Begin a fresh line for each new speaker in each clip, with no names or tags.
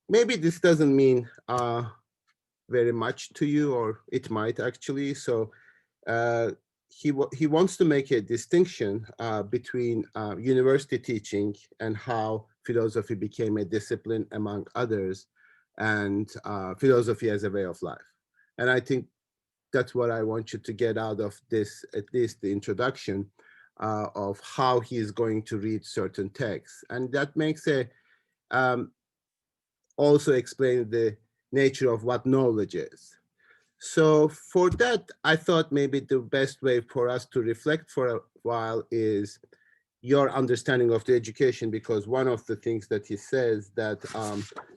maybe this doesn't mean very much to you, or it might actually. So uh, he wants to make a distinction between university teaching and how philosophy became a discipline among others, and philosophy as a way of life. And I think that's what I want you to get out of this, at least the introduction of how he is going to read certain texts, and that makes a um, also explain the nature of what knowledge is. So for that, I thought maybe the best way for us to reflect for a while is your understanding of the education, because one of the things that he says that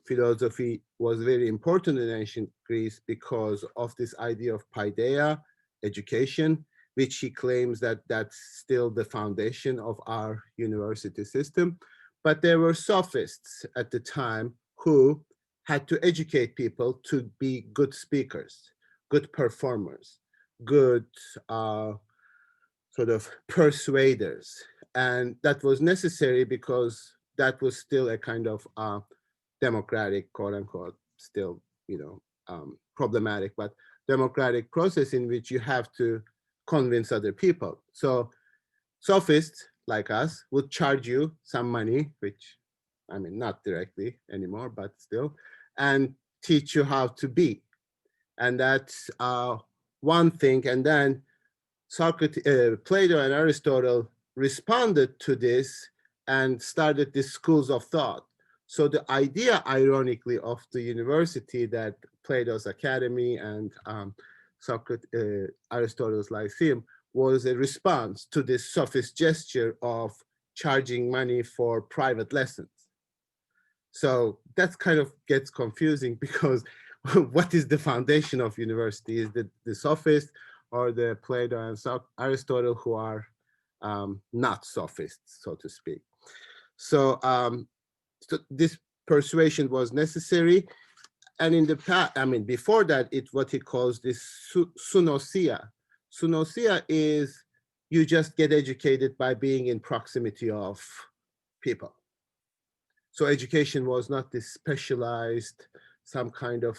philosophy was very important in ancient Greece because of this idea of paideia, education, which he claims that that's still the foundation of our university system. But there were sophists at the time who had to educate people to be good speakers, good performers, good sort of persuaders. And that was necessary because that was still a kind of democratic, quote unquote, still, problematic, but democratic process in which you have to convince other people. So sophists like us would charge you some money, which, I mean, not directly anymore, but still, and teach you how to be. And that's one thing. And then Socrates, Plato and Aristotle responded to this and started these schools of thought. So the idea, ironically, of the university, that Plato's Academy and Socrates, Aristotle's Lyceum, was a response to this sophist gesture of charging money for private lessons. So that kind of gets confusing because what is the foundation of university? Is the sophist or the Plato and Aristotle, who are not sophists, so to speak? So, so this persuasion was necessary. And in the past, I mean, before that, it's what he calls this sunosia. Sunosia is you just get educated by being in proximity of people. So education was not this specialized, some kind of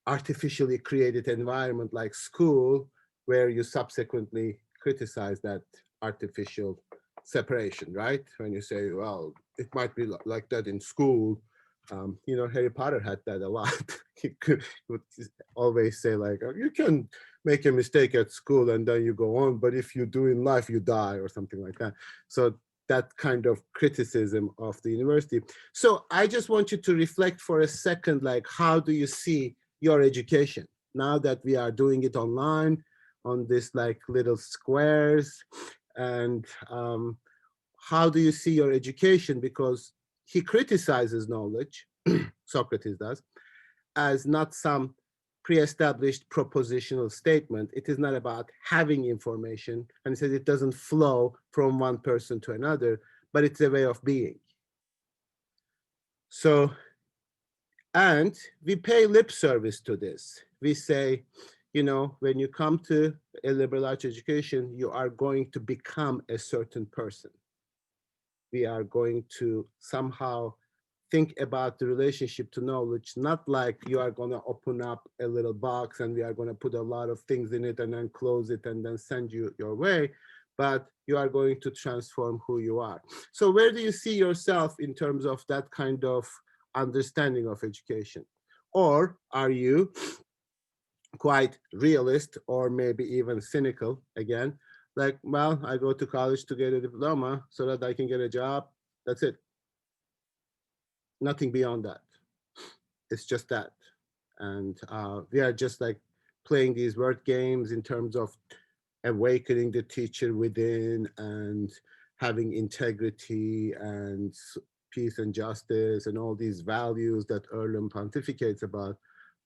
artificially created environment like school, where you subsequently criticize that artificial separation, right? When you say, well, it might be like that in school. Harry Potter had that a lot. Would always say like, "Oh, you can make a mistake at school and then you go on, but if you do in life, you die," or something like that. So that kind of criticism of the university. So I just want you to reflect for a second, like, how do you see your education now that we are doing it online on this like little squares? And how do you see your education? Because he criticizes knowledge, Socrates does, as not some pre-established propositional statement. It is not about having information, and he says it doesn't flow from one person to another, but it's a way of being. So, and we pay lip service to this. We say, when you come to a liberal arts education, you are going to become a certain person. We are going to somehow think about the relationship to knowledge, not like you are going to open up a little box and we are going to put a lot of things in it and then close it and then send you your way, but you are going to transform who you are. So where do you see yourself in terms of that kind of understanding of education? Or are you quite realist, or maybe even cynical again, like, well, I go to college to get a diploma so that I can get a job, that's it, nothing beyond that, it's just that. And we are just like playing these word games in terms of awakening the teacher within and having integrity and peace and justice and all these values that Erlem pontificates about.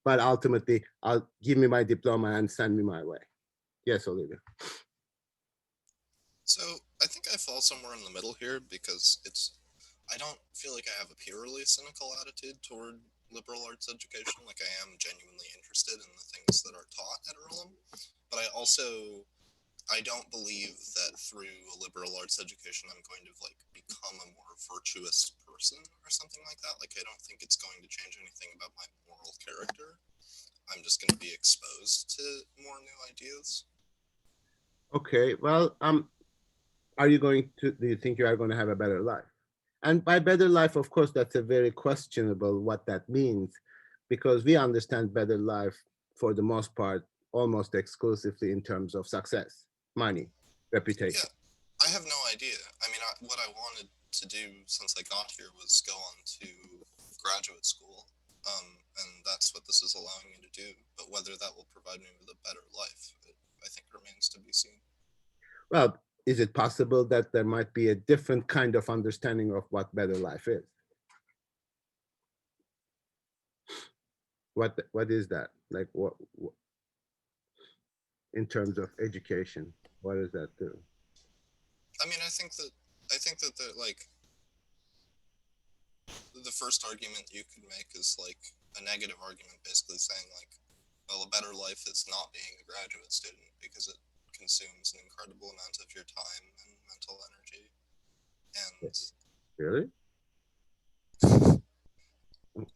But ultimately, I'll give me my diploma and send me my way. Yes, Olivia.
So I think I fall somewhere in the middle here because I don't feel like I have a purely cynical attitude toward liberal arts education. Like, I am genuinely interested in the things that are taught at Earlham, but I also I don't believe that through a liberal arts education I'm going to like become a more virtuous person or something like that. Like I don't think it's going to change anything about my moral character. I'm just going to be exposed to more new ideas.
Okay, well, are you going to, do you think you are going to have a better life? And by better life, of course, that's a very questionable what that means, because we understand better life for the most part almost exclusively in terms of success, money,
Yeah,
reputation.
I have no idea. I mean, what I wanted to do since I got here was go on to graduate school, and that's what this is allowing me to do. But whether that will provide me with a better life, I think remains to be seen.
Well, is it possible that there might be a different kind of understanding of what better life is? What is that? Like what in terms of education? What does that do?
I mean, I think that like the first argument you could make is like a negative argument, basically saying like, well, a better life is not being a graduate student because it consumes an incredible amount of your time and mental energy. And
Really?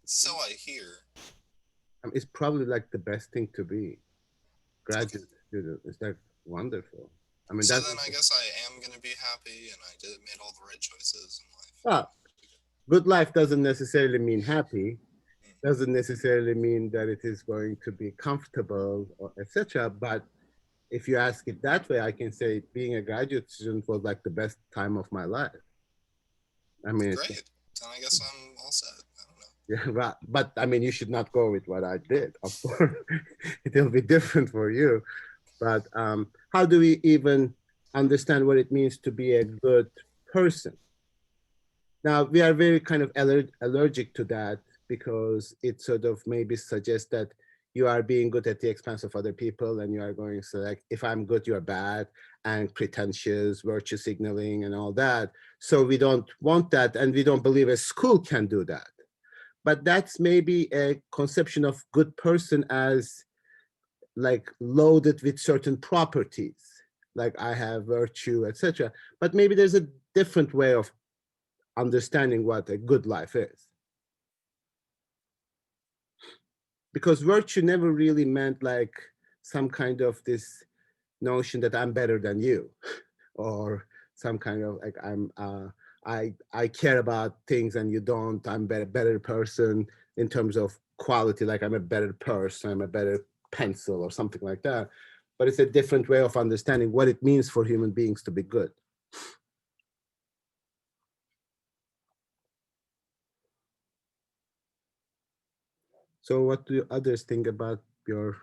so I hear.
I mean, it's probably like the best thing to be
Okay.
graduate student. It's like wonderful. I mean,
So
that's
then I guess I am gonna be happy, and I did made all the right choices in life.
well, good life doesn't necessarily mean happy. Doesn't necessarily mean that it is going to be comfortable or etc. But if you ask it that way, I can say being a graduate student was like the best time of my life. I mean, it's
Great. Then I guess I'm all set. I don't know.
yeah, but I mean, you should not go with what I did. Of course, it'll be different for you. But how do we even understand what it means to be a good person? Now, we are very kind of allergic to that because it sort of maybe suggests that you are being good at the expense of other people and you are going to like, if I'm good, you're bad, and pretentious, virtue signaling, and all that. So we don't want that, and we don't believe a school can do that. But that's maybe a conception of good person as like loaded with certain properties, like I have virtue, etc. But maybe there's a different way of understanding what a good life is. Because virtue never really meant like some kind of this notion that I'm better than you, or some kind of like I care about things and you don't. I'm better person in terms of quality, like I'm a better person, I'm a better pencil or something like that. But it's a different way of understanding what it means for human beings to be good. So what do others think about your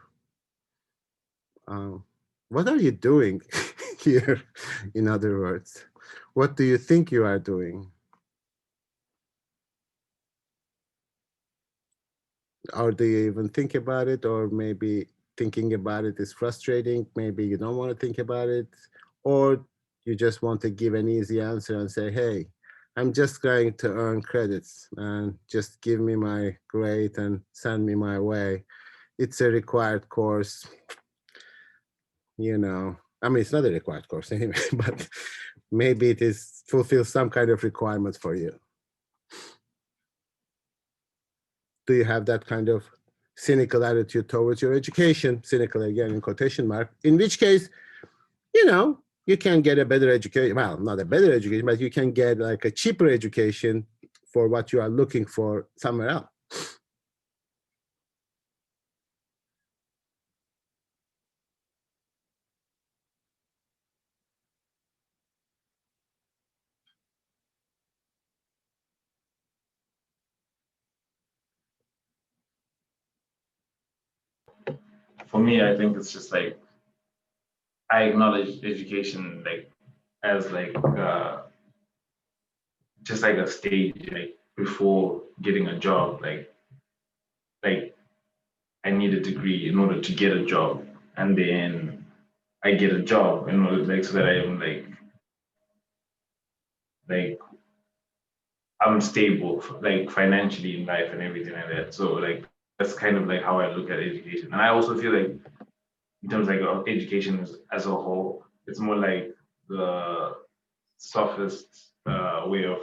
what are you doing here? In other words, what do you think you are doing? Or do you even think about it? Or maybe thinking about it is frustrating. Maybe you don't want to think about it. Or you just want to give an easy answer and say, hey, I'm just going to earn credits and just give me my grade and send me my way. It's a required course, you know. I mean, it's not a required course anyway, but maybe it is fulfills some kind of requirement for you. Do you have that kind of cynical attitude towards your education? Cynical again in quotation mark. In which case, you know, you can get a better education. Well, not a better education, but you can get like a cheaper education for what you are looking for somewhere else.
For me, I think it's just like I acknowledge education like as like just like a stage like before getting a job. Like I need a degree in order to get a job, and then I get a job in order like so that I am like I'm stable like financially in life and everything like that. So like that's kind of like how I look at education, and I also feel like in terms of like education as a whole, it's more like the softest way of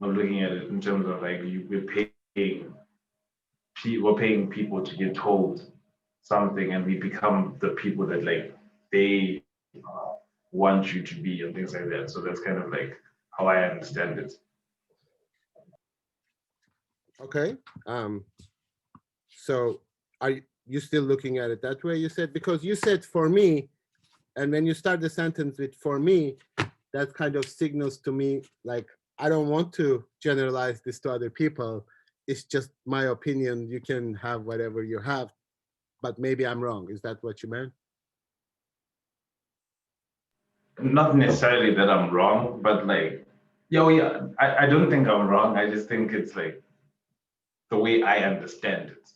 looking at it in terms of like we're paying people to get told something, and we become the people that like they want you to be and things like that. So that's kind of like how I understand it.
Okay. So are you still looking at it that way? You said, because you said for me, and when you start the sentence with for me, that kind of signals to me like I don't want to generalize this to other people. It's just my opinion. You can have whatever you have, but maybe I'm wrong. Is that what you meant?
Not necessarily that I'm wrong, but like, yeah, I don't think I'm wrong. I just think it's like the way I understand it.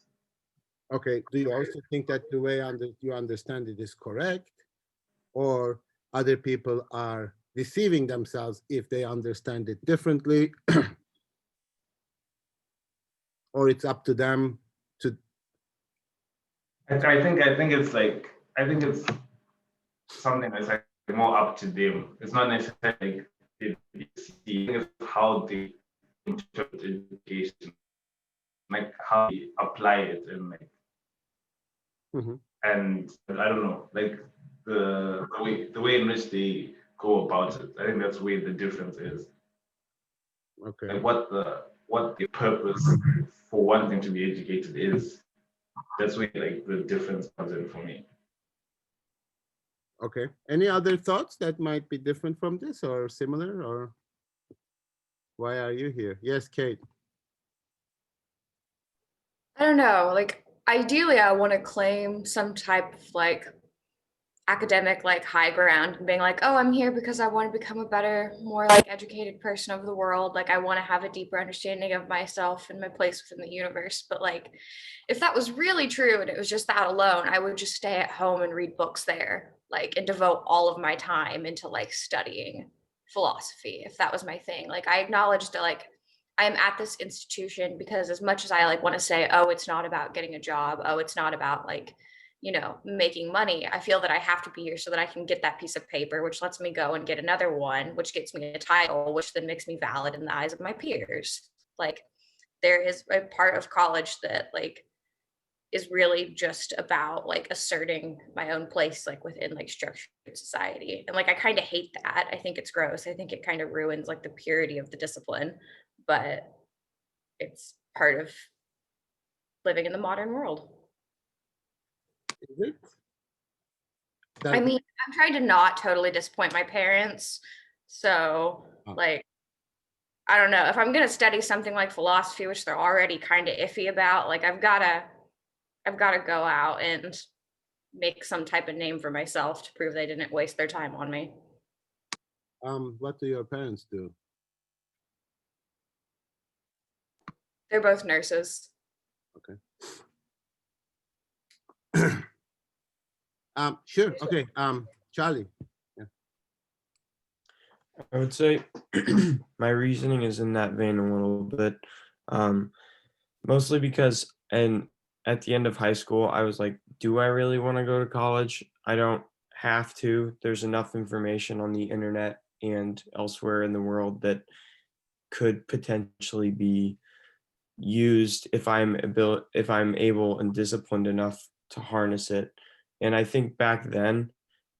Okay. Do you also think that the way you understand it is correct, or other people are deceiving themselves if they understand it differently, or it's up to them to?
I think it's like I think it's something that's like more up to them. It's not necessarily like it's how they interpret education, like how they apply it, and like
Mhm.
and I don't know, like the way in which they go about it. I think that's where the difference is.
Okay.
Like what the purpose for wanting to be educated is. That's where like the difference comes in for me.
Okay. Any other thoughts that might be different from this or similar, or why are you here? Yes, Kate.
I don't know, like ideally I want to claim some type of like academic like high ground and being like, oh, I'm here because I want to become a better, more like educated person of the world. Like I want to have a deeper understanding of myself and my place within the universe. But like if that was really true and it was just that alone, I would just stay at home and read books there, like and devote all of my time into like studying philosophy if that was my thing. Like I acknowledge that like I'm at this institution because as much as I like want to say, oh, it's not about getting a job, oh, it's not about like making money, I feel that I have to be here so that I can get that piece of paper, which lets me go and get another one, which gets me a title, which then makes me valid in the eyes of my peers. Like there is a part of college that like is really just about like asserting my own place like within like structured society. And like I kind of hate that. I think it's gross. I think it kind of ruins like the purity of the discipline, but it's part of living in the modern world.
Is it?
I mean, I'm trying to not totally disappoint my parents. So,
Oh.
like, I don't know if I'm going to study something like philosophy, which they're already kind of iffy about, like I've got to go out and make some type of name for myself to prove they didn't waste their time on me.
What do your parents do?
They're both nurses.
Okay. Sure. Okay. Charlie. Yeah.
I would say my reasoning is in that vein a little bit, mostly because, and at the end of high school, I was like, do I really want to go to college? I don't have to. There's enough information on the internet and elsewhere in the world that could potentially be used if I'm able and disciplined enough to harness it. And I think back then,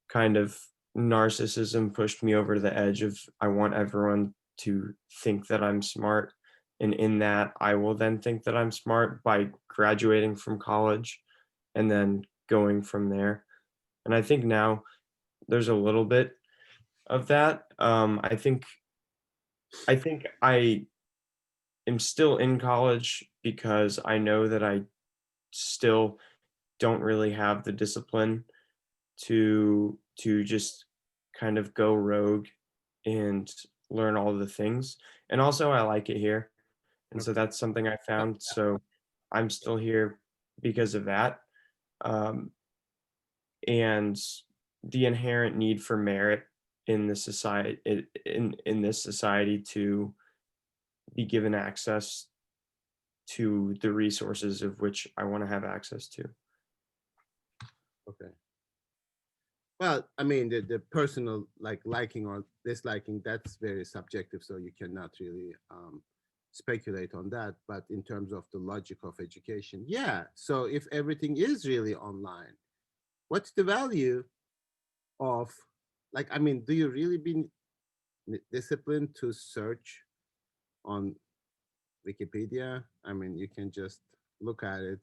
kind of narcissism pushed me over the edge of I want everyone to think that I'm smart. And in that, I will then think that I'm smart by graduating from college and then going from there. And I think now there's a little bit of that. I think I am still in college because I know that I still don't really have the discipline to just kind of go rogue and learn all the things. And also I like it here. And so that's something I found. So I'm still here because of that. And the inherent need for merit in the society in this society to be given access to the resources of which I want to have access to.
Okay. Well, I mean, the personal liking or disliking, that's very subjective, so you cannot really speculate on that. But in terms of the logic of education, yeah. So if everything is really online, what's the value of, like, I mean, do you really be disciplined to search on Wikipedia? I mean, you can just look at it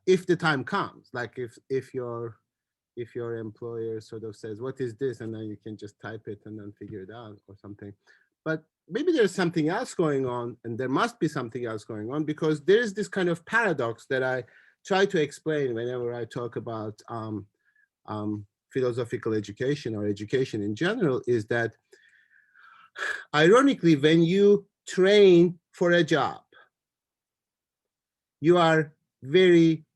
if the time comes. Like if your employer sort of says, "What is this?" and then you can just type it and then figure it out or something. But maybe there's something else going on, and there must be something else going on, because there's this kind of paradox that I try to explain whenever I talk about philosophical education or education in general, is that ironically, when you train for a job, you are very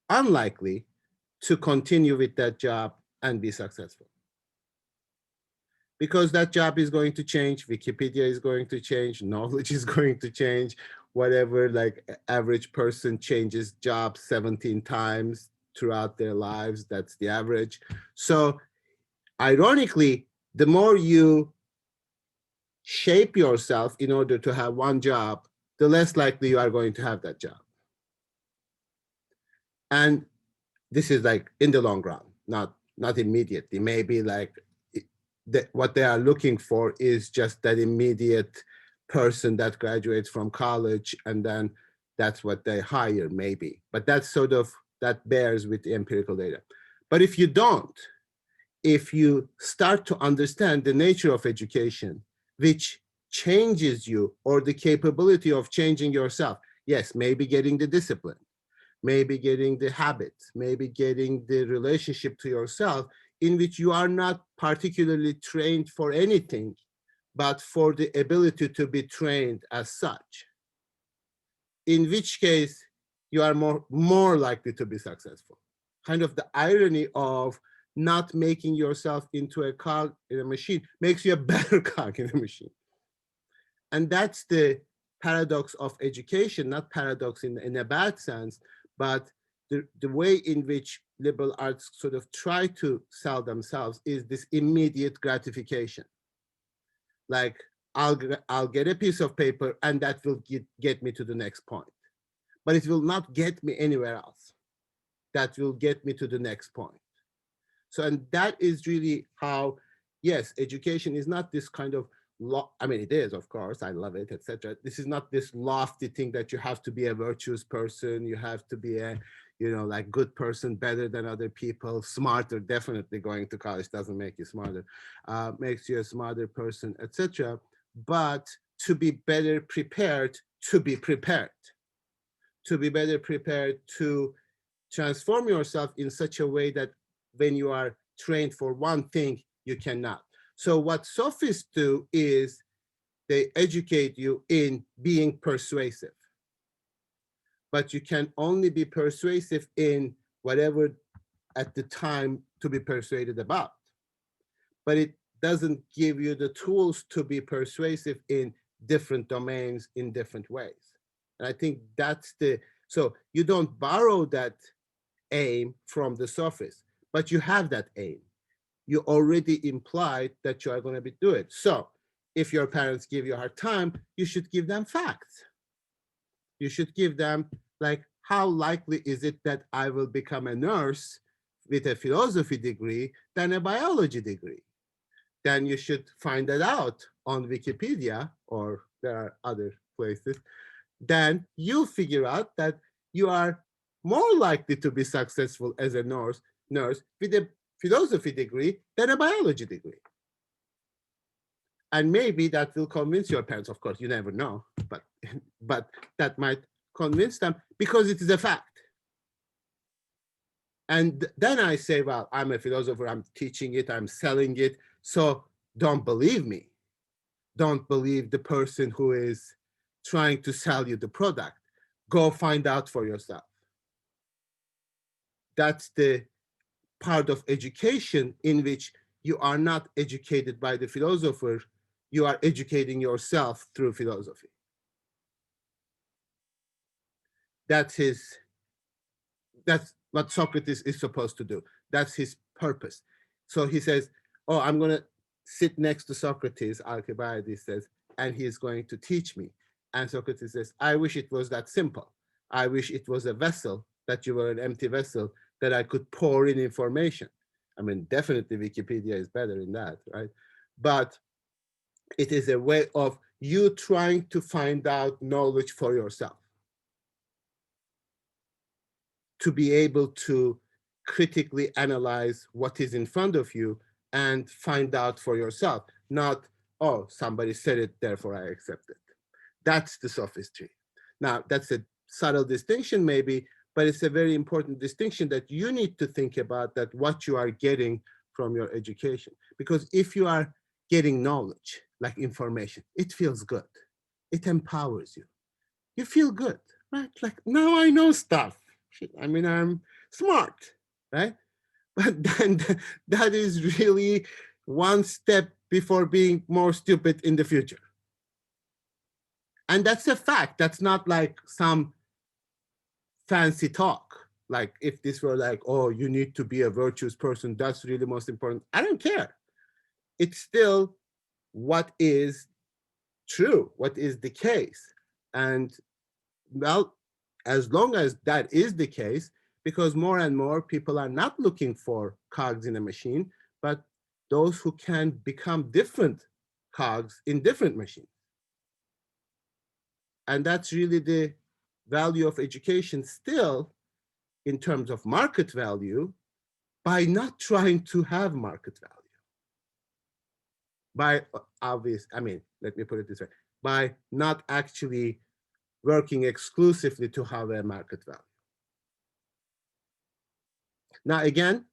unlikely to continue with that job and be successful. Because that job is going to change, Wikipedia is going to change, knowledge is going to change, whatever, like average person changes jobs 17 times throughout their lives, that's the average. So ironically, the more you shape yourself in order to have one job, the less likely you are going to have that job. And this is like in the long run, not immediately. Maybe like what they are looking for is just that immediate person that graduates from college, and then that's what they hire, maybe. But that's sort of, that bears with the empirical data. But if you don't, if you start to understand the nature of education, which changes you, or the capability of changing yourself, yes, maybe getting the discipline, maybe getting the habits, maybe getting the relationship to yourself, in which you are not particularly trained for anything, but for the ability to be trained as such. In which case, you are more likely to be successful. Kind of the irony of not making yourself into a cog in a machine makes you a better cog in a machine. And that's the paradox of education, not paradox in a bad sense, but the way in which liberal arts sort of try to sell themselves is this immediate gratification. Like, I'll get a piece of paper and that will get me to the next point. But it will not get me anywhere else. That will get me to the next point. So, and that is really how, yes, education is not this kind of, I mean, it is, of course, I love it, etc. This is not this lofty thing that you have to be a virtuous person, you have to be a, like good person, better than other people, smarter. Definitely going to college doesn't make you smarter, makes you a smarter person, etc. But to be better prepared to be prepared, to be better prepared to transform yourself in such a way that when you are trained for one thing, you cannot. So what sophists do is they educate you in being persuasive. But you can only be persuasive in whatever at the time to be persuaded about. But it doesn't give you the tools to be persuasive in different domains in different ways. And I think that's so you don't borrow that aim from the sophist, but you have that aim. You already implied that you are going to do it. So if your parents give you a hard time, you should give them facts. You should give them, like, how likely is it that I will become a nurse with a philosophy degree than a biology degree? Then you should find that out on Wikipedia, or there are other places. Then you'll figure out that you are more likely to be successful as a nurse with a philosophy degree than a biology degree. And maybe that will convince your parents. Of course, you never know, but that might convince them because it is a fact. And then I say, well, I'm a philosopher, I'm teaching it, I'm selling it, so don't believe me. Don't believe the person who is trying to sell you the product. Go find out for yourself. That's the part of education in which you are not educated by the philosopher, you are educating yourself through philosophy. That's what Socrates is supposed to do. That's his purpose. So he says, oh, I'm going to sit next to Socrates, Alcibiades says, and he's going to teach me. And Socrates says, I wish it was that simple. I wish it was a vessel, that you were an empty vessel that I could pour in information. I mean, definitely Wikipedia is better in that, right? But it is a way of you trying to find out knowledge for yourself, to be able to critically analyze what is in front of you and find out for yourself, not, oh, somebody said it, therefore I accept it. That's the sophistry. Now, that's a subtle distinction maybe, but it's a very important distinction that you need to think about, that what you are getting from your education. Because if you are getting knowledge, like information, it feels good. It empowers you. You feel good, right? Like, now I know stuff. I mean, I'm smart, right? But then that is really one step before being more stupid in the future. And that's a fact. That's not like some fancy talk. Like if this were like, oh, you need to be a virtuous person, that's really most important. I don't care. It's still what is true, what is the case. And well, as long as that is the case, because more and more people are not looking for cogs in a machine, but those who can become different cogs in different machines. And that's really the value of education still, in terms of market value, by not trying to have market value. By obvious, I mean, let me put it this way, by not actually working exclusively to have a market value. Now, again,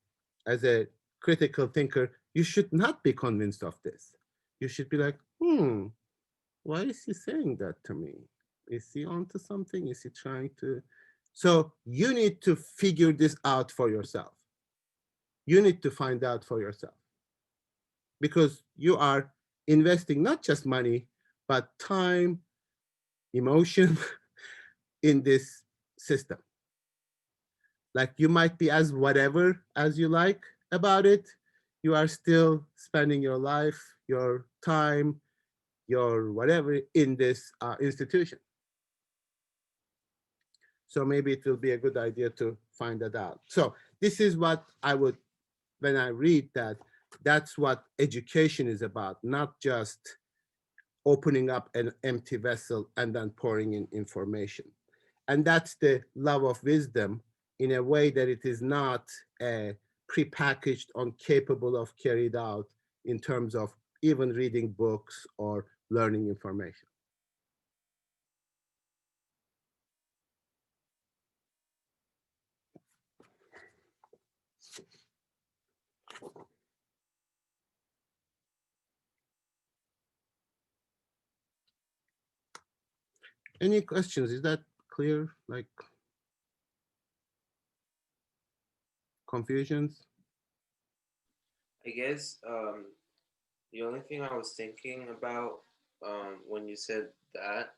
as a critical thinker, you should not be convinced of this. You should be like, why is he saying that to me? Is he onto something? Is he trying to? So you need to figure this out for yourself. You need to find out for yourself, because you are investing not just money, but time, emotion in this system. Like, you might be as whatever as you like about it, you are still spending your life, your time, your whatever in this institution. So maybe it will be a good idea to find that out. So this is what I would, when I read that, that's what education is about, not just opening up an empty vessel and then pouring in information. And that's the love of wisdom, in a way that it is not prepackaged or capable of carried out in terms of even reading books or learning information. Any questions? Is that clear? Like, confusions?
I guess the only thing I was thinking about when you said that,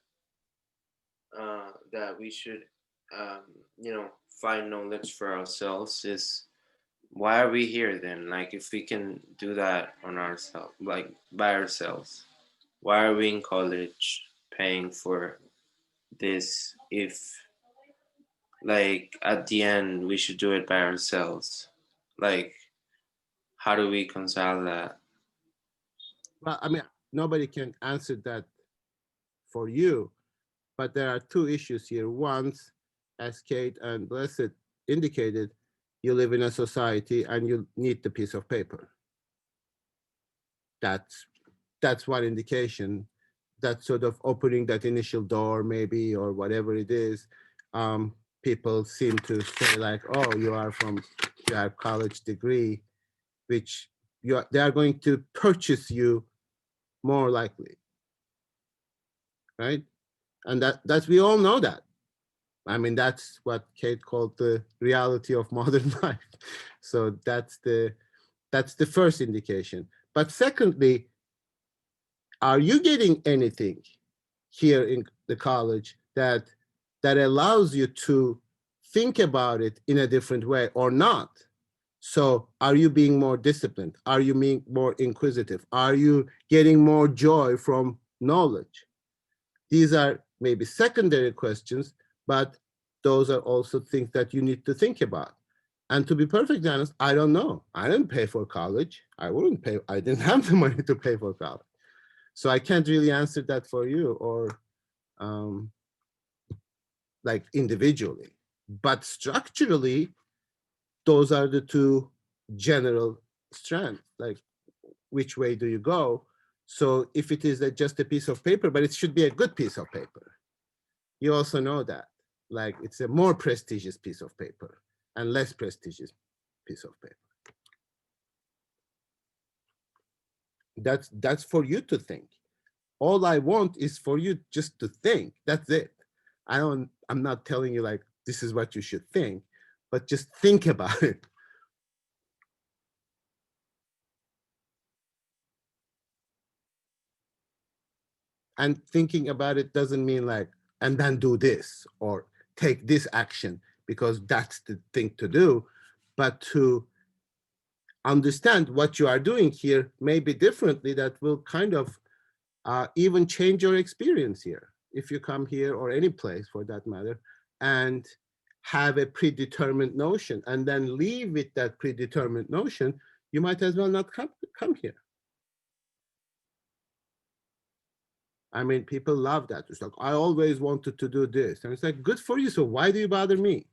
that we should, find knowledge for ourselves is, why are we here then? Like, if we can do that on ourselves, like by ourselves, why are we in college paying for this if, like, at the end we should do it by ourselves? Like, how do we reconcile that?
Well, I mean, nobody can answer that for you, but there are two issues here. One, as Kate and Blessed indicated, you live in a society and you need the piece of paper. That's one indication. That's sort of opening that initial door, maybe, or whatever it is. People seem to say like, oh, you have college degree, which they are going to purchase you more likely, right? And that's we all know that. I mean, that's what Kate called the reality of modern life. So that's the first indication. But secondly, are you getting anything here in the college that allows you to think about it in a different way or not? So are you being more disciplined? Are you being more inquisitive? Are you getting more joy from knowledge? These are maybe secondary questions, but those are also things that you need to think about. And to be perfectly honest, I don't know. I didn't pay for college. I wouldn't pay. I didn't have the money to pay for college. So I can't really answer that for you or like individually. But structurally, those are the two general strands. Like, which way do you go? So if it is just a piece of paper, but it should be a good piece of paper. You also know that. Like, it's a more prestigious piece of paper and less prestigious piece of paper. That's for you to think. All I want is for you just to think. That's it. I'm not telling you like this is what you should think, but just think about it. And thinking about it doesn't mean like, and then do this or take this action because that's the thing to do, but to understand what you are doing here maybe differently that will kind of even change your experience here. If you come here or any place for that matter and have a predetermined notion and then leave with that predetermined notion, you might as well not come here. I mean, people love that. It's like, I always wanted to do this. And it's like, good for you. So why do you bother me?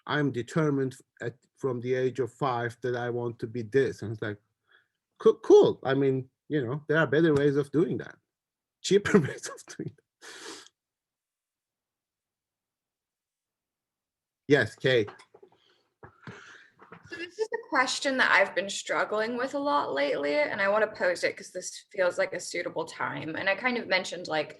I'm determined from the age of 5 that I want to be this. And it's like, cool. I mean, you know, there are better ways of doing that. Cheaper ways of doing that. Yes, Kate.
So this is a question that I've been struggling with a lot lately, and I want to pose it because this feels like a suitable time. And I kind of mentioned like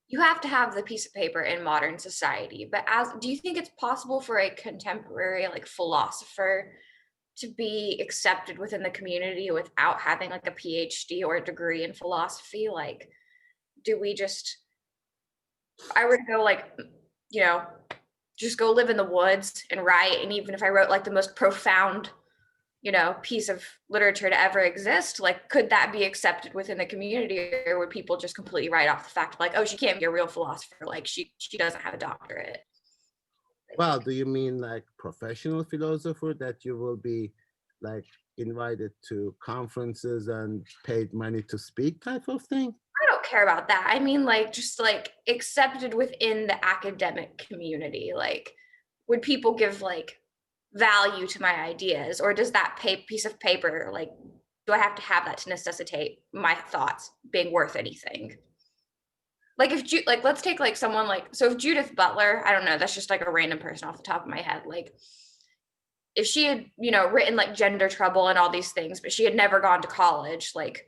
you have to have the piece of paper in modern society, but do you think it's possible for a contemporary like philosopher to be accepted within the community without having like a PhD or a degree in philosophy? Like, do we just, I were to go like, you know, just go live in the woods and write, and even if I wrote like the most profound, you know, piece of literature to ever exist, like, could that be accepted within the community, or would people just completely write off the fact like, oh, she can't be a real philosopher, like she doesn't have a doctorate?
Well, do you mean like professional philosopher that you will be like invited to conferences and paid money to speak type of thing?
I don't care about that. I mean, like, just like accepted within the academic community. Like, would people give like value to my ideas, or does that piece of paper, like, do I have to have that to necessitate my thoughts being worth anything? Like, if like, let's take like someone like, so if Judith Butler, I don't know, that's just like a random person off the top of my head. Like, if she had, you know, written like Gender Trouble and all these things, but she had never gone to college, like,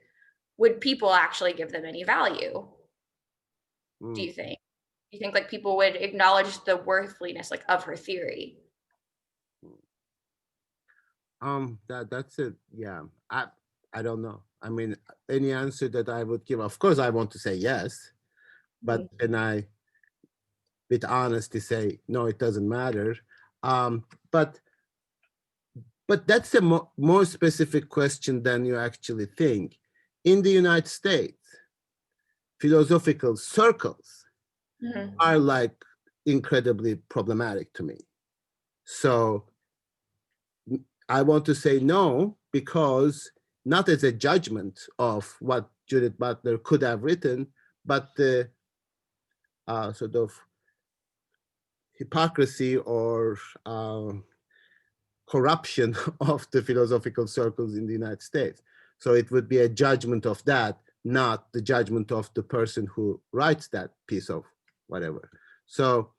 would people actually give them any value? Do you think? Do you think like people would acknowledge the worthiness like of her theory?
That's it. Yeah, I don't know. I mean, any answer that I would give, of course, I want to say yes, but then I, with honesty, say no. It doesn't matter. But that's a more specific question than you actually think. In the United States, philosophical circles are like incredibly problematic to me. So I want to say no, because not as a judgment of what Judith Butler could have written, but the sort of hypocrisy or corruption of the philosophical circles in the United States. So it would be a judgment of that, not the judgment of the person who writes that piece of whatever. So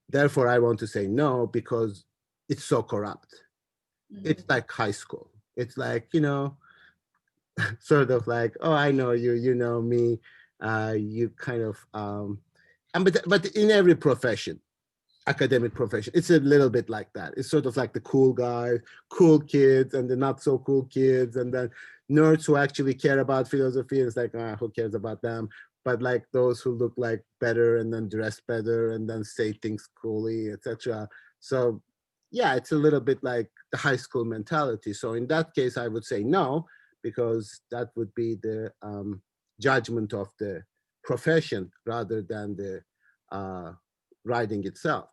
therefore I want to say no, because it's so corrupt. It's like high school. It's like, you know, sort of like, oh, I know you, you know me, you kind of, but in every profession, academic profession, it's a little bit like that. It's sort of like the cool guys, cool kids, and the not so cool kids, and then nerds who actually care about philosophy. It's like, who cares about them? but like those who look like better and then dress better and then say things coolly, etc. So yeah, it's a little bit like the high school mentality. So in that case, I would say no, because that would be the judgment of the profession rather than the writing itself.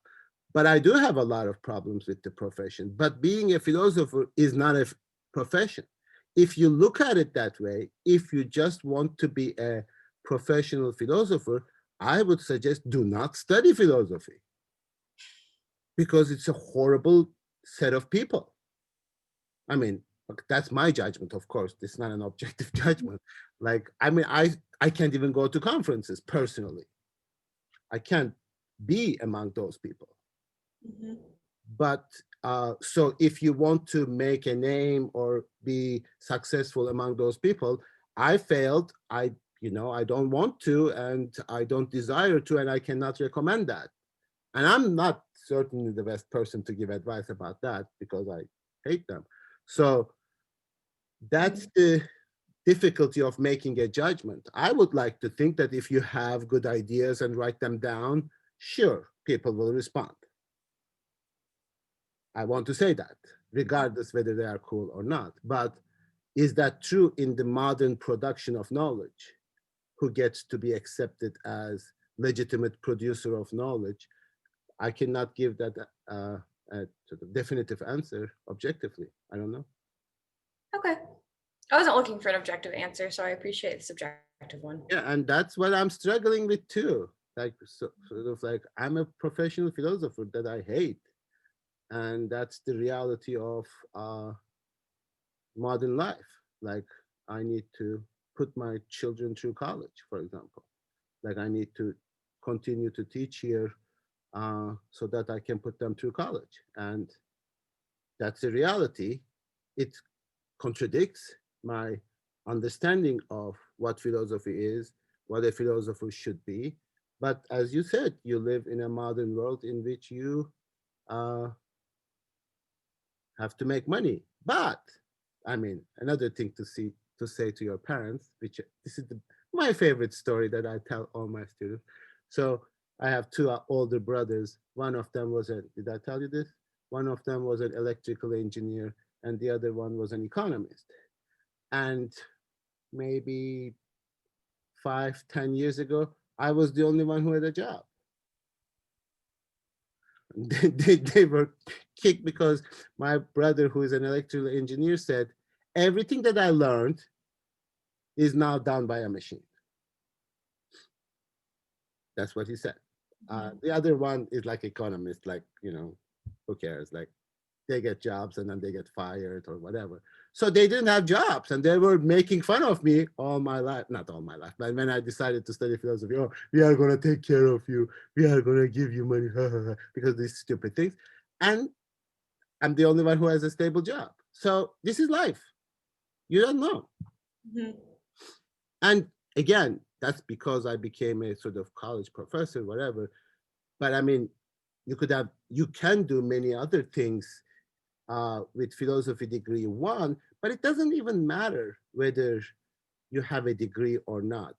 But I do have a lot of problems with the profession. But being a philosopher is not a profession. If you look at it that way, if you just want to be a professional philosopher, I would suggest do not study philosophy, because it's a horrible set of people. I mean, that's my judgment, of course. It's not an objective judgment. Like, I mean, I can't even go to conferences personally. I can't be among those people. But so if you want to make a name or be successful among those people, I failed. I don't want to, and I don't desire to, and I cannot recommend that. And I'm not certainly the best person to give advice about that, because I hate them. So that's the difficulty of making a judgment. I would like to think that if you have good ideas and write them down, sure, people will respond. I want to say that, regardless whether they are cool or not. But is that true in the modern production of knowledge? Who gets to be accepted as legitimate producer of knowledge? I cannot give that a sort of definitive answer objectively. I don't know.
Okay. I wasn't looking for an objective answer, so I appreciate the subjective one.
Yeah, and that's what I'm struggling with too. Like, sort of like, I'm a professional philosopher that I hate. And that's the reality of modern life. Like, I need to put my children through college, for example. Like, I need to continue to teach here so that I can put them through college. And that's a reality. It contradicts my understanding of what philosophy is, what a philosopher should be. But as you said, you live in a modern world in which you have to make money. But I mean, another thing to say to your parents, which this is my favorite story that I tell all my students. So I have two older brothers. One of them was did I tell you this? One of them was an electrical engineer, and the other one was an economist. And maybe 5-10 years ago, I was the only one who had a job. They were kicked because my brother, who is an electrical engineer, said, everything that I learned is now done by a machine. That's what he said. The other one is like economist, like, who cares? Like, they get jobs and then they get fired or whatever. So they didn't have jobs, and they were making fun of me all my life. Not all my life, but when I decided to study philosophy, oh, we are going to take care of you. We are going to give you money, because these stupid things. And I'm the only one who has a stable job. So this is life. You don't know. And again, that's because I became a sort of college professor, whatever. But I mean, you can do many other things with philosophy degree 1, but it doesn't even matter whether you have a degree or not.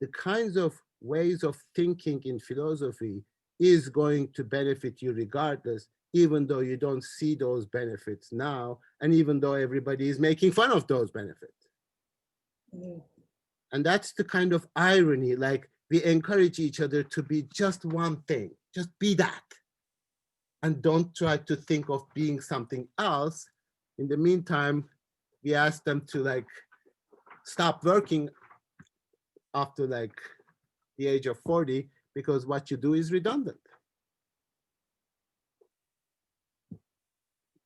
The kinds of ways of thinking in philosophy is going to benefit you regardless, even though you don't see those benefits now, and even though everybody is making fun of those benefits. And that's the kind of irony, like, we encourage each other to be just one thing, just be that. And don't try to think of being something else. In the meantime, we ask them to like stop working after like the age of 40, because what you do is redundant.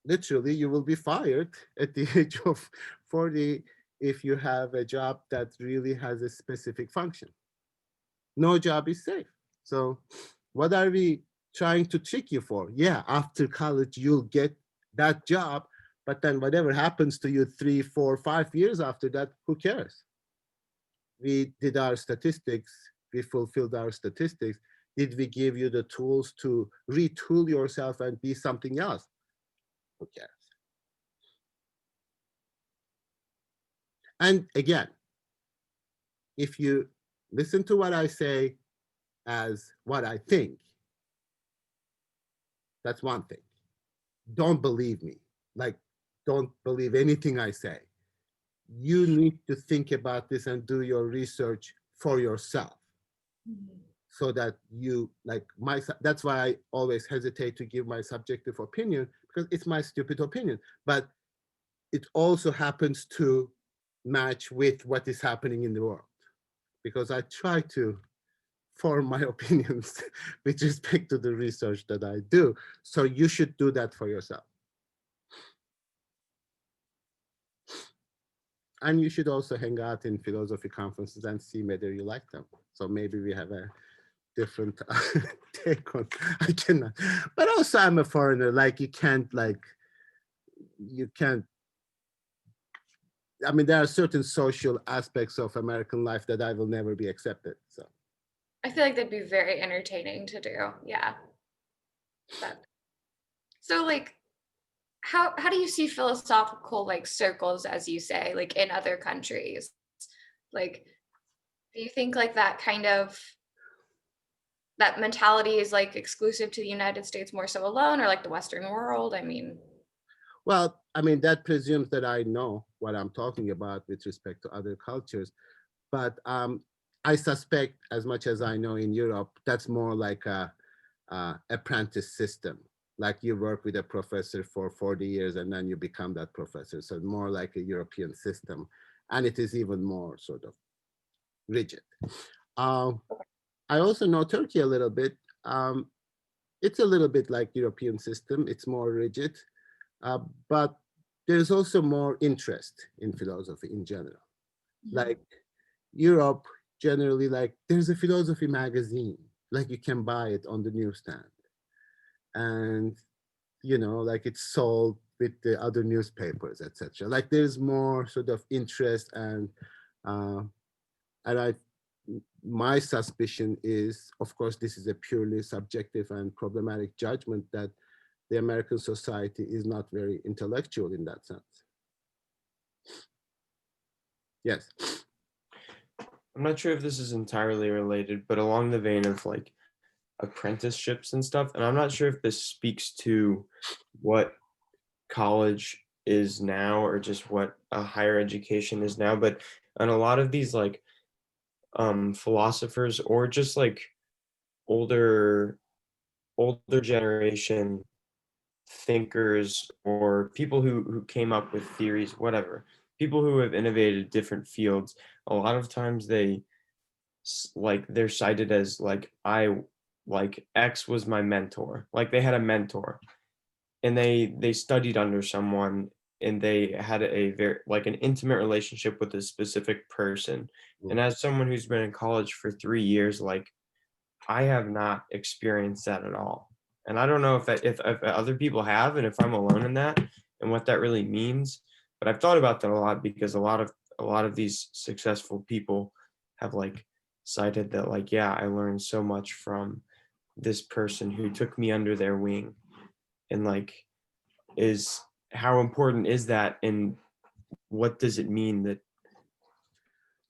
Literally, you will be fired at the age of 40 if you have a job that really has a specific function. No job is safe. So what are we trying to trick you for? Yeah, after college, you'll get that job, but then whatever happens to you 3, 4, 5 years after that, who cares? We did our statistics, we fulfilled our statistics. Did we give you the tools to retool yourself and be something else? Who cares? And again, if you Listen to what I say as what I think. That's one thing. Don't believe me. Like, don't believe anything I say. You need to think about this and do your research for yourself so that you like that's why I always hesitate to give my subjective opinion, because it's my stupid opinion, but it also happens to match with what is happening in the world, because I try to form my opinions with respect to the research that I do. So you should do that for yourself. And you should also hang out in philosophy conferences and see whether you like them. So maybe we have a different take on, I cannot, but also I'm a foreigner, like you can't, I mean, there are certain social aspects of American life that I will never be accepted, so.
I feel like that'd be very entertaining to do. Yeah. So like, how do you see philosophical like circles, as you say, like in other countries? Like, do you think like that mentality is like exclusive to the United States more so alone, or like the Western world? I mean,
Well, I mean, that presumes that I know what I'm talking about with respect to other cultures. But I suspect, as much as I know in Europe, that's more like a apprentice system. Like you work with a professor for 40 years and then you become that professor. So more like a European system. And it is even more sort of rigid. I also know Turkey a little bit. It's a little bit like European system. It's more rigid, but there's also more interest in philosophy in general. Like Europe, generally, like there's a philosophy magazine, like you can buy it on the newsstand. And, you know, like it's sold with the other newspapers, etc. Like there's more sort of interest and my suspicion is, of course, this is a purely subjective and problematic judgment, that the American society is not very intellectual in that sense. Yes.
I'm not sure if this is entirely related, but along the vein of like apprenticeships and stuff, and I'm not sure if this speaks to what college is now or just what a higher education is now, but on a lot of these like philosophers or just like older generation thinkers or people who came up with theories, whatever, people who have innovated different fields, a lot of times they're cited as like X was my mentor, like they had a mentor and they studied under someone and they had a very like an intimate relationship with a specific person. And as someone who's been in college for 3 years, like I have not experienced that at all. And I don't know if other people have, and if I'm alone in that, and what that really means. But I've thought about that a lot because a lot of these successful people have like cited that, like, yeah, I learned so much from this person who took me under their wing, and like, is how important is that, and what does it mean that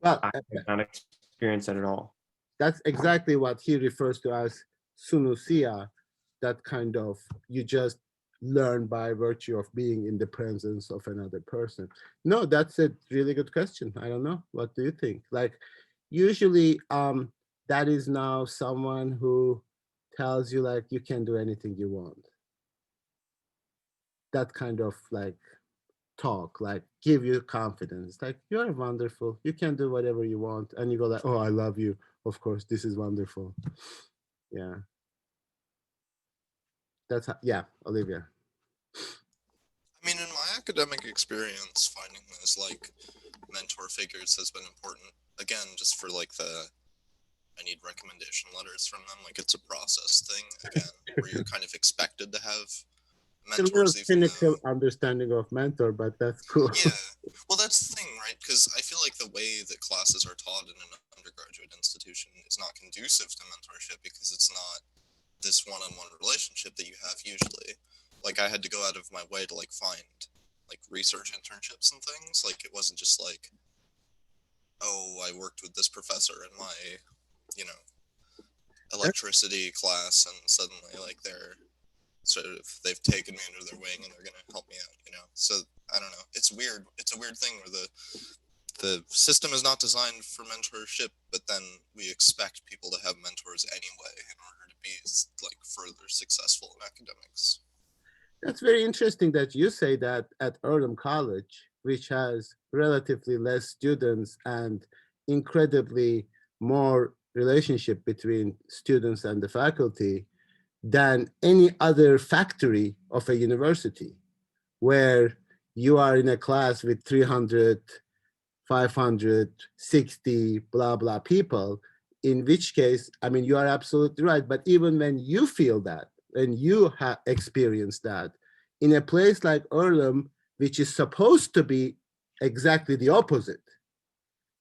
Well,
I have not experienced that at all?
that's exactly what he refers to as sunusia, that kind of, you just learn by virtue of being in the presence of another person. No, that's a really good question. I don't know. What do you think? Like, usually that is now someone who tells you like you can do anything you want. That kind of like talk, like give you confidence, like you're wonderful, you can do whatever you want, and you go like, oh, I love you, of course, this is wonderful. Yeah, that's how, yeah, Olivia.
I mean, in my academic experience, finding those like mentor figures has been important. Again, just for like I need recommendation letters from them. Like it's a process thing again, where you're kind of expected to have
It's a little
mentors, even
cynical
though.
understanding of mentor, but that's cool.
Yeah, well, that's the thing, right? Because I feel like the way that classes are taught in an undergraduate institution is not conducive to mentorship because it's not this one-on-one relationship that you have usually. Like I had to go out of my way to like find like research internships and things. Like it wasn't just like oh, I worked with this professor in my, you know, electricity class, and suddenly like they've taken me under their wing and they're gonna help me out, you know. So I don't know. It's weird. It's a weird thing where the system is not designed for mentorship, but then we expect people to have mentors anyway in order to be like further successful in academics.
That's very interesting that you say that at Earlham College, which has relatively less students and incredibly more relationship between students and the faculty than any other factory of a university, where you are in a class with 300, 560, blah, blah people, in which case, I mean, you are absolutely right. But even when you feel that, and you have experienced that, in a place like Earlham, which is supposed to be exactly the opposite,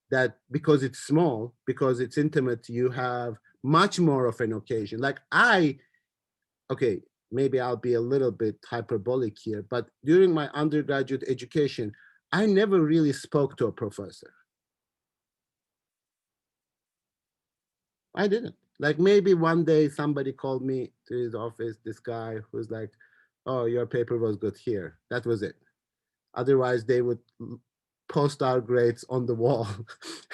that because it's small, because it's intimate, you have much more of an occasion. Like okay, maybe I'll be a little bit hyperbolic here, but during my undergraduate education, I never really spoke to a professor. I didn't. Like maybe one day somebody called me to his office, this guy who's like, oh, your paper was good here. That was it. Otherwise, they would post our grades on the wall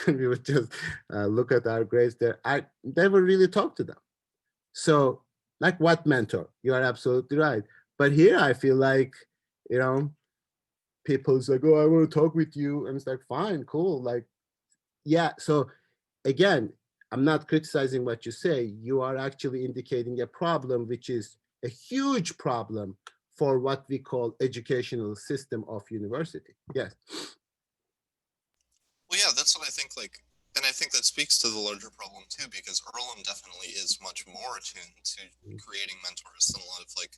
and we would just look at our grades there. I never really talked to them. So like what mentor? You are absolutely right. But here I feel like, you know, people's like, oh, I want to talk with you. And it's like, fine, cool. Like, yeah. So again, I'm not criticizing what you say. You are actually indicating a problem, which is a huge problem for what we call educational system of university. Yes.
Well, yeah, that's what I think. Like, and I think that speaks to the larger problem too, because Earlham definitely is much more attuned to creating mentors than a lot of like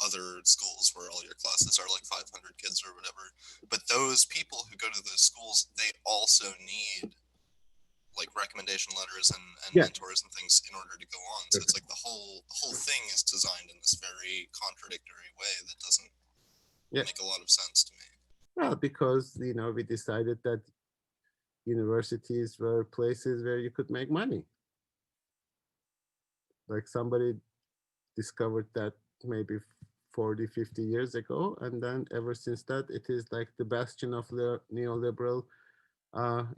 other schools where all your classes are like 500 kids or whatever. But those people who go to those schools, they also need like recommendation letters and
Yeah.
mentors and things in order to go on. So it's like the whole thing is designed in this very contradictory way that doesn't make a lot of sense to me.
Well, because, you know, we decided that universities were places where you could make money. Like somebody discovered that maybe 40, 50 years ago. And then ever since that, it is like the bastion of the neoliberal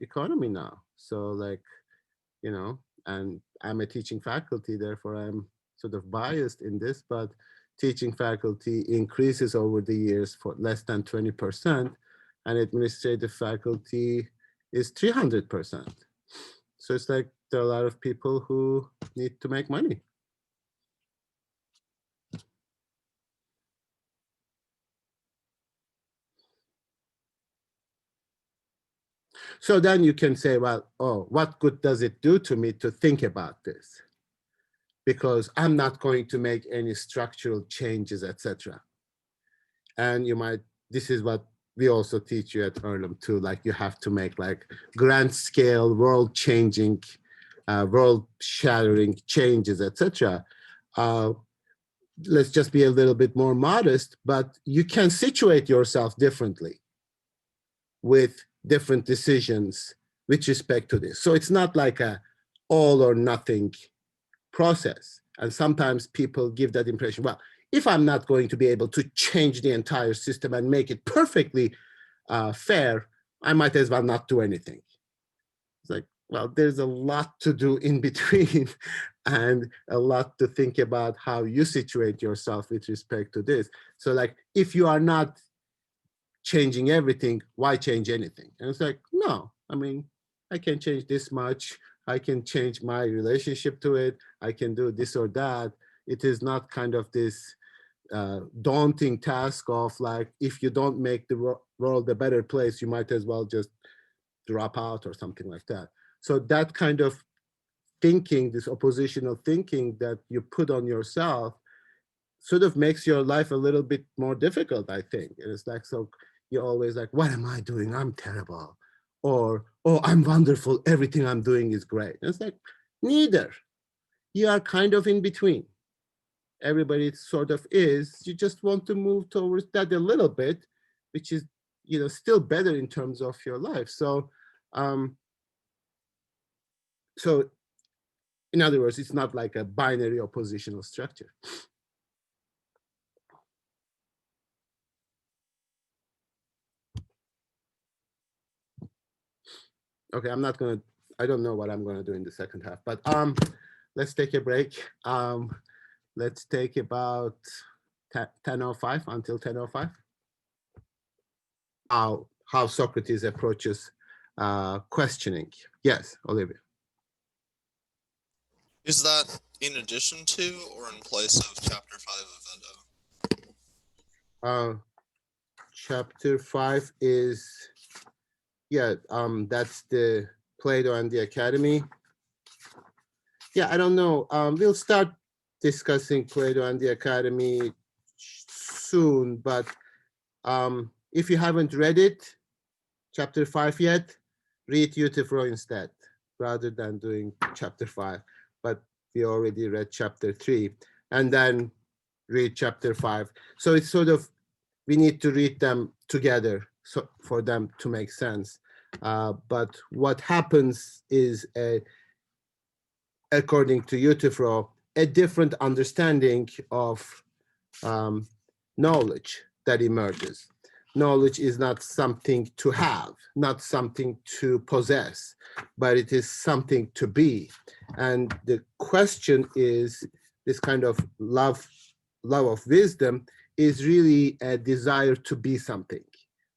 economy now. So like, you know, and I'm a teaching faculty, therefore I'm sort of biased in this, but teaching faculty increases over the years for less than 20%, and administrative faculty is 300%. So it's like there are a lot of people who need to make money. So then you can say, well, oh, what good does it do to me to think about this? Because I'm not going to make any structural changes, etc. And you might, this is what we also teach you at Earlham too, like you have to make like grand scale, world changing, world shattering changes, etc. Let's just be a little bit more modest, but you can situate yourself differently with different decisions with respect to this. So it's not like a all or nothing process. And sometimes people give that impression, well, if I'm not going to be able to change the entire system and make it perfectly fair, I might as well not do anything. It's like, well, there's a lot to do in between and a lot to think about how you situate yourself with respect to this. So like, if you are not changing everything, why change anything? And it's like, no, I mean, I can change this much. I can change my relationship to it. I can do this or that. It is not kind of this daunting task of like, if you don't make the world a better place, you might as well just drop out or something like that. So that kind of thinking, this oppositional thinking that you put on yourself sort of makes your life a little bit more difficult, I think. And it's like, so you're always like, what am I doing? I'm terrible. Or, oh, I'm wonderful. Everything I'm doing is great. And it's like, neither. You are kind of in between. Everybody sort of is. You just want to move towards that a little bit, which is, you know, still better in terms of your life. So So in other words, it's not like a binary oppositional structure. Okay, I don't know what I'm gonna do in the second half, but let's take a break. Let's take about 10:05 until 10:05. How Socrates approaches questioning. Yes, Olivia.
Is that in addition to or in place of chapter 5 of Edo?
Chapter 5 is, yeah, that's the Plato and the Academy. Yeah, I don't know. We'll start discussing Plato and the Academy soon, but if you haven't read it, chapter 5 yet, read Euthyphro instead, rather than doing chapter 5. But we already read chapter 3, and then read chapter 5. So it's sort of, we need to read them together so for them to make sense. But what happens is, according to Euthyphro, a different understanding of knowledge that emerges. Knowledge is not something to have, not something to possess, but it is something to be. And the question is, this kind of love of wisdom is really a desire to be something,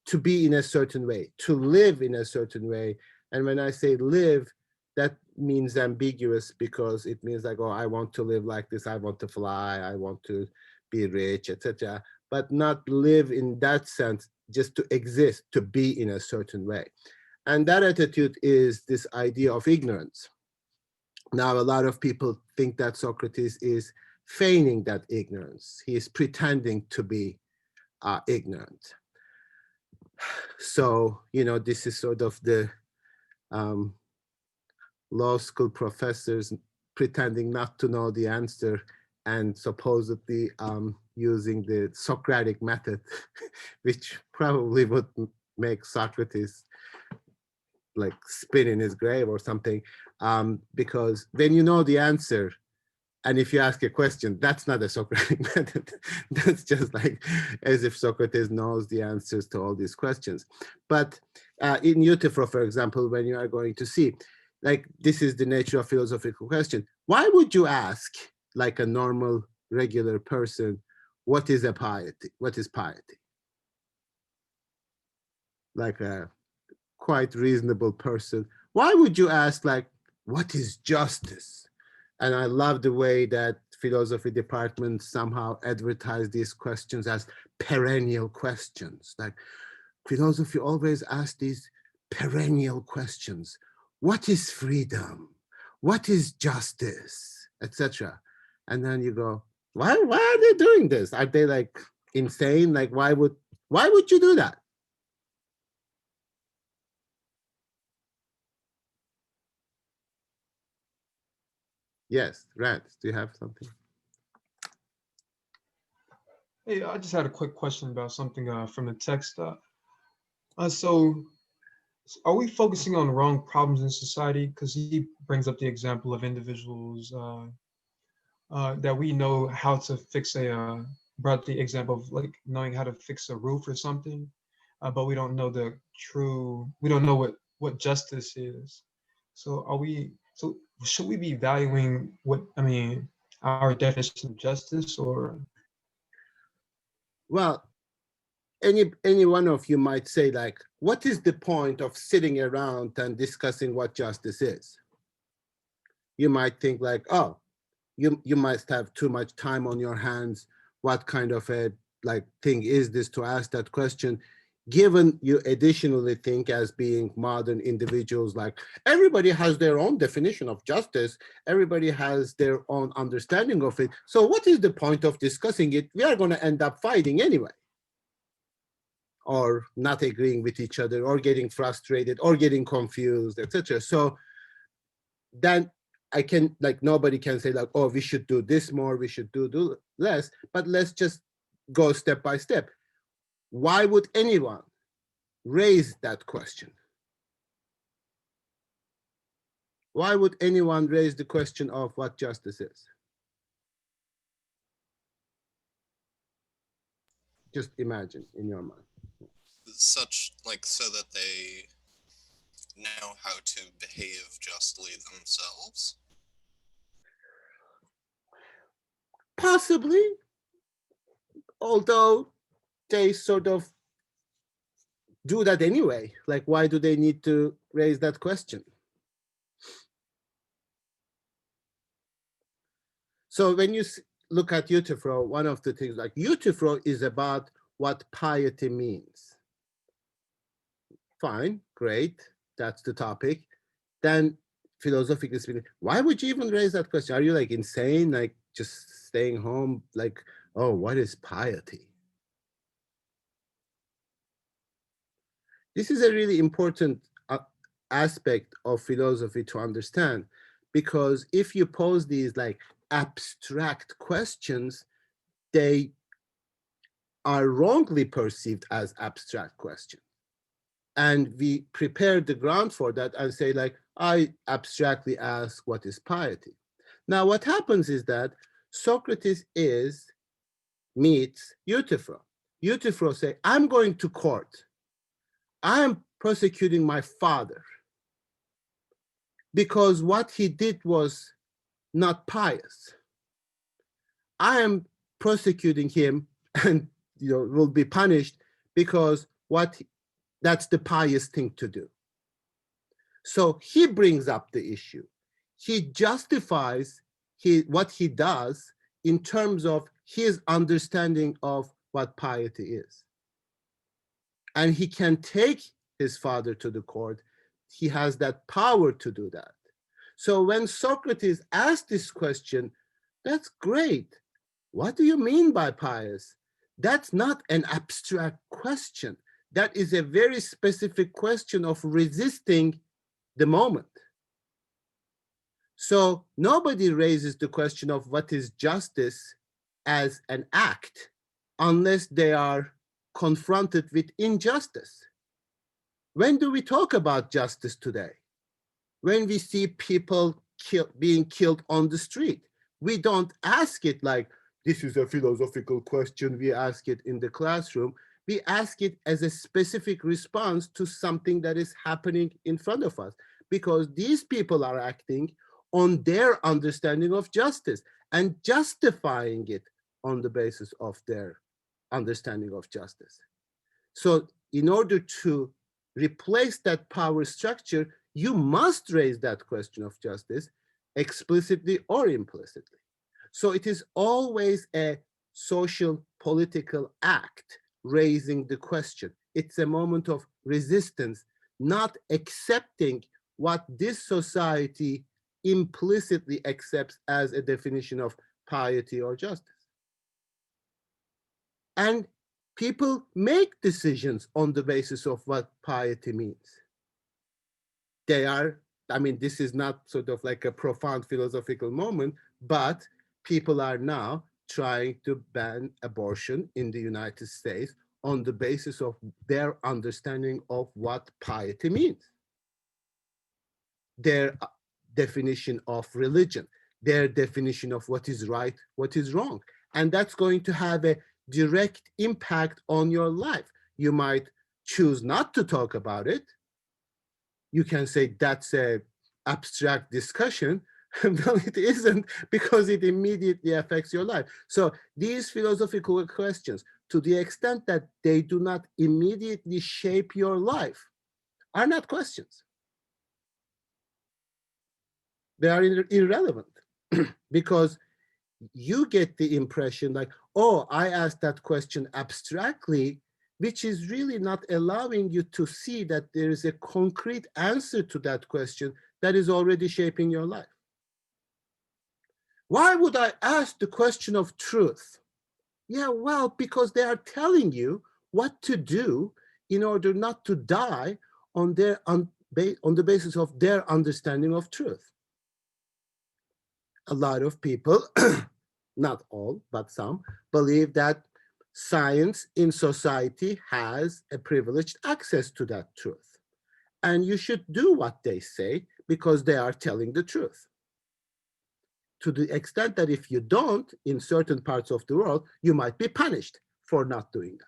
to be in a certain way, to live in a certain way. And when I say live, that means ambiguous, because it means like, oh, I want to live like this, I want to fly, I want to be rich, etc. But not live in that sense, just to exist, to be in a certain way. And that attitude is this idea of ignorance. Now, a lot of people think that Socrates is feigning that ignorance. He is pretending to be ignorant. So, this is sort of the law school professors pretending not to know the answer and supposedly using the Socratic method, which probably would make Socrates like spin in his grave or something, because when you know the answer, and if you ask a question, that's not a Socratic method. That's just like as if Socrates knows the answers to all these questions. But in Euthyphro, for example, when you are going to see, like, this is the nature of philosophical question. Why would you ask, like a normal, regular person, what is a piety? What is piety? Like a quite reasonable person. Why would you ask, like, what is justice? And I love the way that philosophy departments somehow advertise these questions as perennial questions. Like, philosophy always asks these perennial questions. What is freedom? What is justice? Etc. And then you go, why are they doing this? Are they like insane? Like, why would you do that? Yes, Rance, do you have something?
Hey, I just had a quick question about something from the text. So are we focusing on wrong problems in society? Because he brings up the example of individuals that we know how to fix brought the example of like knowing how to fix a roof or something, but we don't know we don't know what justice is. So should we be valuing our definition of justice, or?
Well, any one of you might say, like, what is the point of sitting around and discussing what justice is? You might think like, oh, you must have too much time on your hands. What kind of a thing is this to ask that question? Given you additionally think, as being modern individuals, like, everybody has their own definition of justice, everybody has their own understanding of it. So what is the point of discussing it? We are going to end up fighting anyway, or not agreeing with each other, or getting frustrated, or getting confused, etc. So then nobody can say like, oh, we should do this more, we should do less, but let's just go step by step. Why would anyone raise that question? Why would anyone raise the question of what justice is? Just imagine in your mind.
Such like so that they know how to behave justly themselves.
Possibly, although they sort of do that anyway. Like, why do they need to raise that question? So when you look at Euthyphro, one of the things like Euthyphro is about what piety means. Fine, great, that's the topic. Then philosophically speaking, why would you even raise that question? Are you like insane, like just staying home, like, oh, what is piety? This is a really important aspect of philosophy to understand, because if you pose these like abstract questions, they are wrongly perceived as abstract questions. And we prepare the ground for that and say like, I abstractly ask what is piety. Now what happens is that Socrates meets Euthyphro. Euthyphro say, I'm going to court. I am prosecuting my father because what he did was not pious. I am prosecuting him and will be punished because that's the pious thing to do. So he brings up the issue. He justifies what he does in terms of his understanding of what piety is. And he can take his father to the court. He has that power to do that. So when Socrates asked this question, that's great. What do you mean by pious? That's not an abstract question. That is a very specific question of resisting the moment. So nobody raises the question of what is justice as an act unless they are confronted with injustice. When do we talk about justice today? When we see people being killed on the street. We don't ask it like, this is a philosophical question, we ask it in the classroom. We ask it as a specific response to something that is happening in front of us, because these people are acting on their understanding of justice and justifying it on the basis of their understanding of justice. So in order to replace that power structure, you must raise that question of justice explicitly or implicitly. So it is always a social political act raising the question. It's a moment of resistance, not accepting what this society implicitly accepts as a definition of piety or justice. And people make decisions on the basis of what piety means. This is not sort of like a profound philosophical moment, but people are now trying to ban abortion in the United States on the basis of their understanding of what piety means. Their definition of religion, their definition of what is right, what is wrong. And that's going to have a direct impact on your life. You might choose not to talk about it. You can say that's an abstract discussion. No, it isn't, because it immediately affects your life. So these philosophical questions, to the extent that they do not immediately shape your life, are not questions. They are irrelevant because you get the impression like, oh, I asked that question abstractly, which is really not allowing you to see that there is a concrete answer to that question that is already shaping your life. Why would I ask the question of truth? Yeah, well, because they are telling you what to do in order not to die on the basis of their understanding of truth. A lot of people, not all, but some, believe that science in society has a privileged access to that truth. And you should do what they say because they are telling the truth. To the extent that if you don't, in certain parts of the world, you might be punished for not doing that.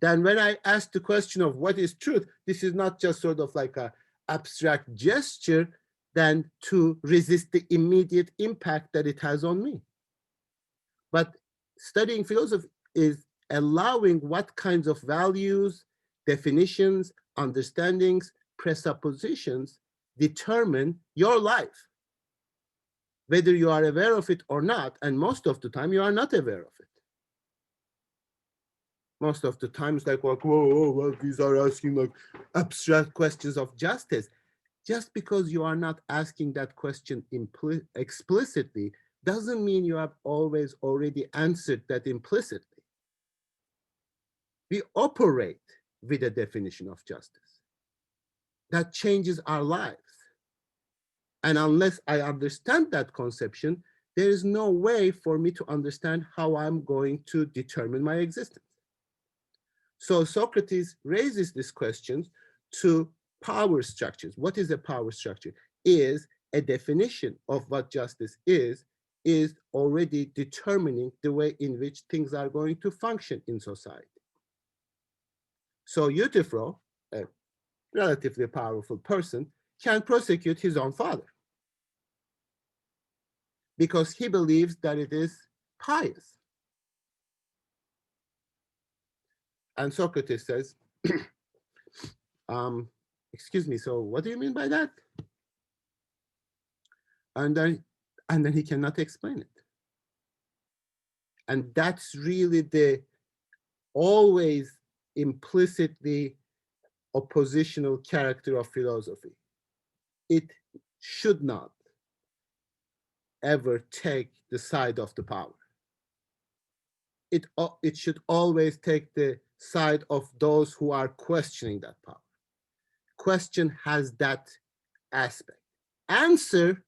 Then when I ask the question of what is truth, this is not just sort of like a abstract gesture than to resist the immediate impact that it has on me. But studying philosophy is allowing what kinds of values, definitions, understandings, presuppositions determine your life, whether you are aware of it or not, and most of the time you are not aware of it. Most of the time it's like, whoa, well, these are asking like abstract questions of justice. Just because you are not asking that question explicitly doesn't mean you have always already answered that implicitly. We operate with a definition of justice that changes our lives. And unless I understand that conception, there is no way for me to understand how I'm going to determine my existence. So Socrates raises these questions to power structures. What is a power structure? Is a definition of what justice is already determining the way in which things are going to function in society. So Euthyphro, a relatively powerful person, can prosecute his own father because he believes that it is pious. And Socrates says, excuse me, so what do you mean by that? And then he cannot explain it. And that's really the always implicitly oppositional character of philosophy. It should not ever take the side of the power. It should always take the side of those who are questioning that power. Question has that aspect. Answer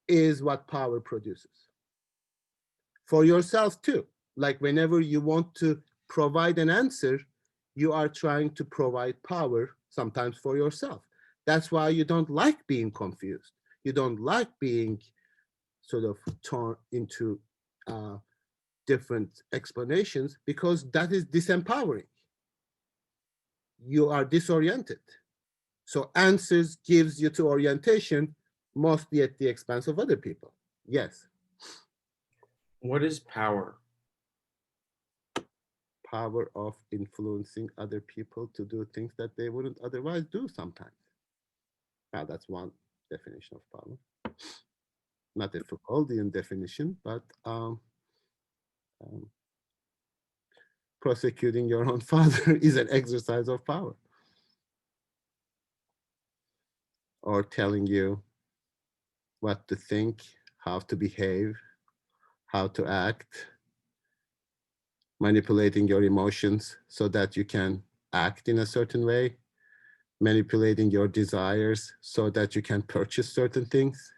is what power produces. For yourself too, like whenever you want to provide an answer, you are trying to provide power, sometimes for yourself. That's why you don't like being confused. You don't like being sort of torn into different explanations, because that is disempowering. You are disoriented. So answers gives you to orientation, mostly at the expense of other people. Yes.
What is power?
Power of influencing other people to do things that they wouldn't otherwise do sometimes. Now that's one definition of power. Not a Foucauldian definition, but prosecuting your own father is an exercise of power. Or telling you what to think, how to behave, how to act, manipulating your emotions so that you can act in a certain way, manipulating your desires so that you can purchase certain things,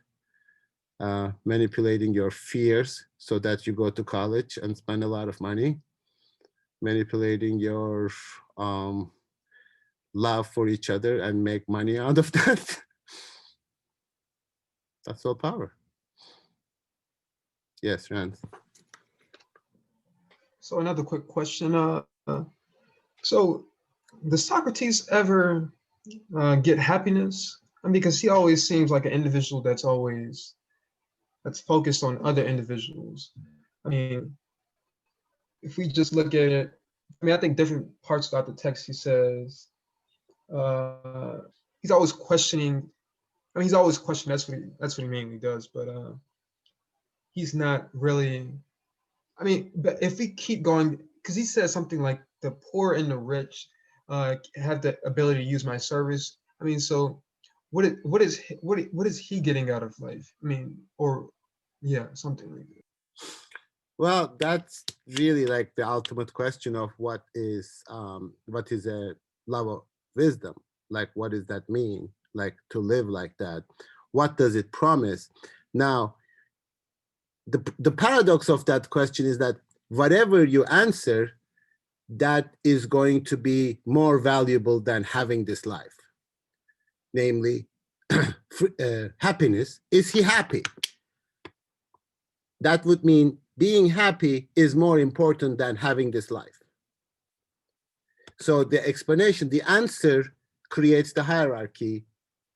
manipulating your fears so that you go to college and spend a lot of money, manipulating your love for each other and make money out of that. That's all power. Yes, Rand.
So another quick question. So does Socrates ever get happiness? I mean, because he always seems like an individual that's focused on other individuals. I mean, if we just look at it, I mean, I think different parts about the text, he says, he's always questioning. I mean, he's always questioning. That's what he mainly does. But he's not really. I mean, but if we keep going, because he says something like the poor and the rich have the ability to use my service. I mean, so what is he getting out of life? I mean, or yeah, something like that.
Well, that's really like the ultimate question of what is a love of wisdom? Like, what does that mean? Like, to live like that? What does it promise? Now, the paradox of that question is that whatever you answer, that is going to be more valuable than having this life. namely happiness, is he happy? That would mean being happy is more important than having this life. So the explanation, the answer creates the hierarchy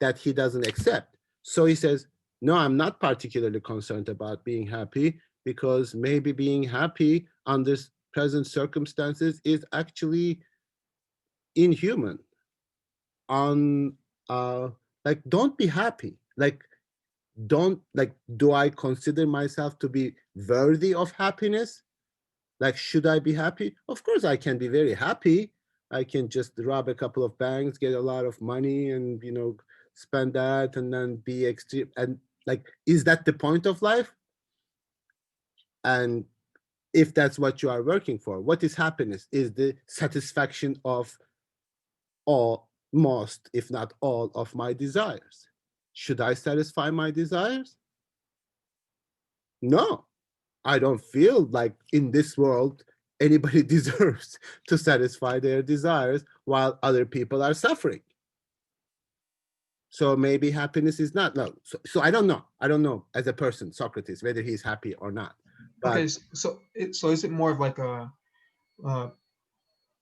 that he doesn't accept. So he says, no, I'm not particularly concerned about being happy, because maybe being happy under present circumstances is actually inhuman. Like, don't be happy. Like, do I consider myself to be worthy of happiness? Like, should I be happy? Of course, I can be very happy. I can just rob a couple of banks, get a lot of money, and spend that, and then be extreme. And like, is that the point of life? And if that's what you are working for, what is happiness? Is the satisfaction of all, most, if not all, of my desires. Should I satisfy my desires? No, I don't feel like in this world anybody deserves to satisfy their desires while other people are suffering. So maybe happiness is not, no. So I don't know. I don't know as a person, Socrates, whether he's happy or not. But
Okay, so is it more of like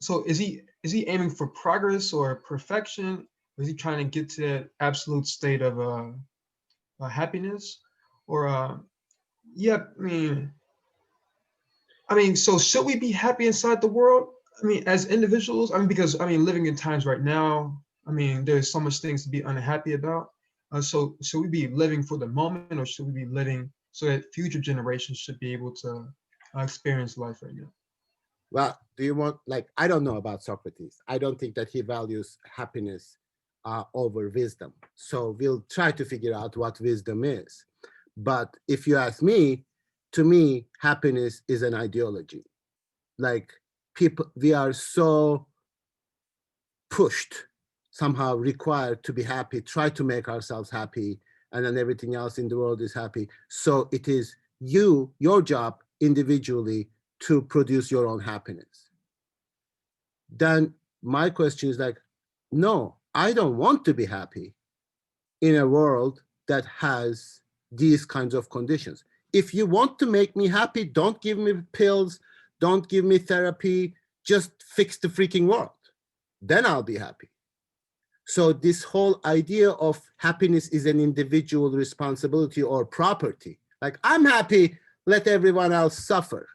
so is he aiming for progress or perfection? Or is he trying to get to that absolute state of happiness? Or yeah, I mean, so should we be happy inside the world? I mean, as individuals, because living in times right now, there's so much things to be unhappy about. So should we be living for the moment, or should we be living so that future generations should be able to experience life right now?
well, do you want, like, I don't know about Socrates. I don't think that he values happiness over wisdom. So we'll try to figure out what wisdom is. But if you ask me, to me, happiness is an ideology. Like, people, we are so pushed, somehow required to be happy, try to make ourselves happy, and then everything else in the world is happy. So it is your job individually to produce your own happiness. Then my question is like, no, I don't want to be happy in a world that has these kinds of conditions. If you want to make me happy, don't give me pills, don't give me therapy, just fix the freaking world. Then I'll be happy. So this whole idea of happiness is an individual responsibility or property. Like, I'm happy, let everyone else suffer.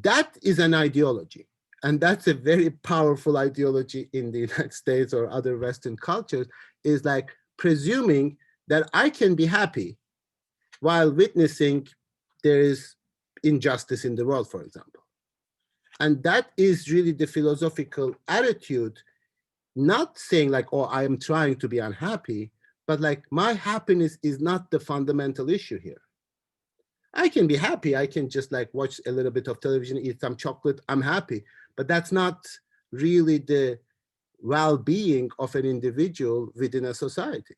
That is an ideology. And that's a very powerful ideology in the United States or other Western cultures, is like presuming that I can be happy while witnessing there is injustice in the world, for example. And that is really the philosophical attitude, not saying like, oh, I am trying to be unhappy, but like, my happiness is not the fundamental issue here. I can be happy. I can just like watch a little bit of television, eat some chocolate, I'm happy. But that's not really the well-being of an individual within a society.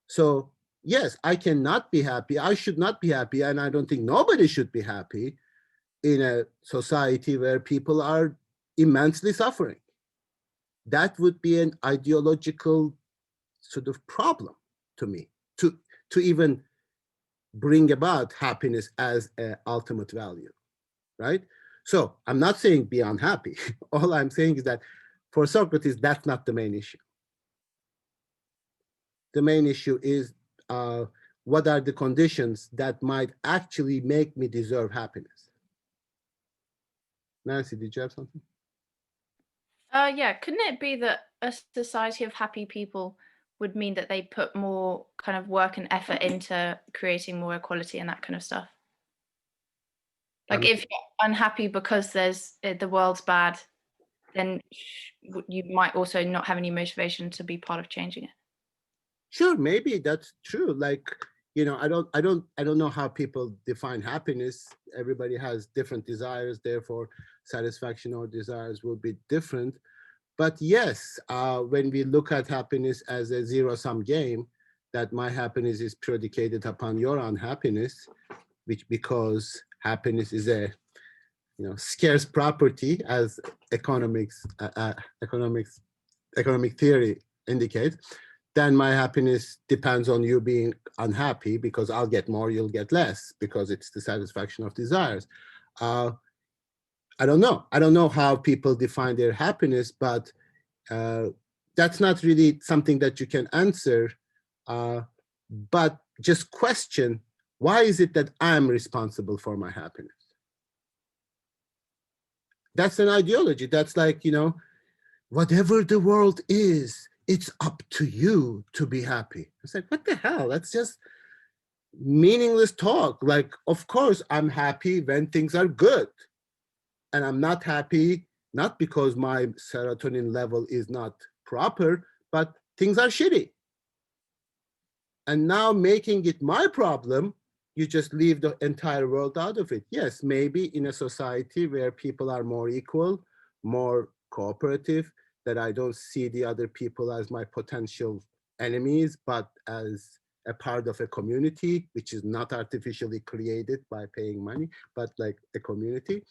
So yes, I cannot be happy. I should not be happy. And I don't think nobody should be happy in a society where people are immensely suffering. That would be an ideological sort of problem to me, to even bring about happiness as an ultimate value, right? So I'm not saying be unhappy. All I'm saying is that for Socrates, that's not the main issue. The main issue is what are the conditions that might actually make me deserve happiness? Nancy, did you have something?
Yeah, couldn't it be that a society of happy people would mean that they put more kind of work and effort into creating more equality and that kind of stuff? Like, if you're unhappy because the world's bad, then you might also not have any motivation to be part of changing it.
Sure, maybe that's true. Like, I don't know how people define happiness. Everybody has different desires, therefore satisfaction or desires will be different. But yes, when we look at happiness as a zero-sum game, that my happiness is predicated upon your unhappiness, because happiness is a scarce property, as economic theory indicates, then my happiness depends on you being unhappy, because I'll get more, you'll get less, because it's the satisfaction of desires. I don't know. I don't know how people define their happiness, but that's not really something that you can answer. But just question, why is it that I'm responsible for my happiness? That's an ideology. That's like, you know, whatever the world is, it's up to you to be happy. It's like, what the hell? That's just meaningless talk. Like, of course, I'm happy when things are good. And I'm not happy, not because my serotonin level is not proper, but things are shitty. And now making it my problem, you just leave the entire world out of it. Yes, maybe in a society where people are more equal, more cooperative, that I don't see the other people as my potential enemies, but as a part of a community, which is not artificially created by paying money, but like a community,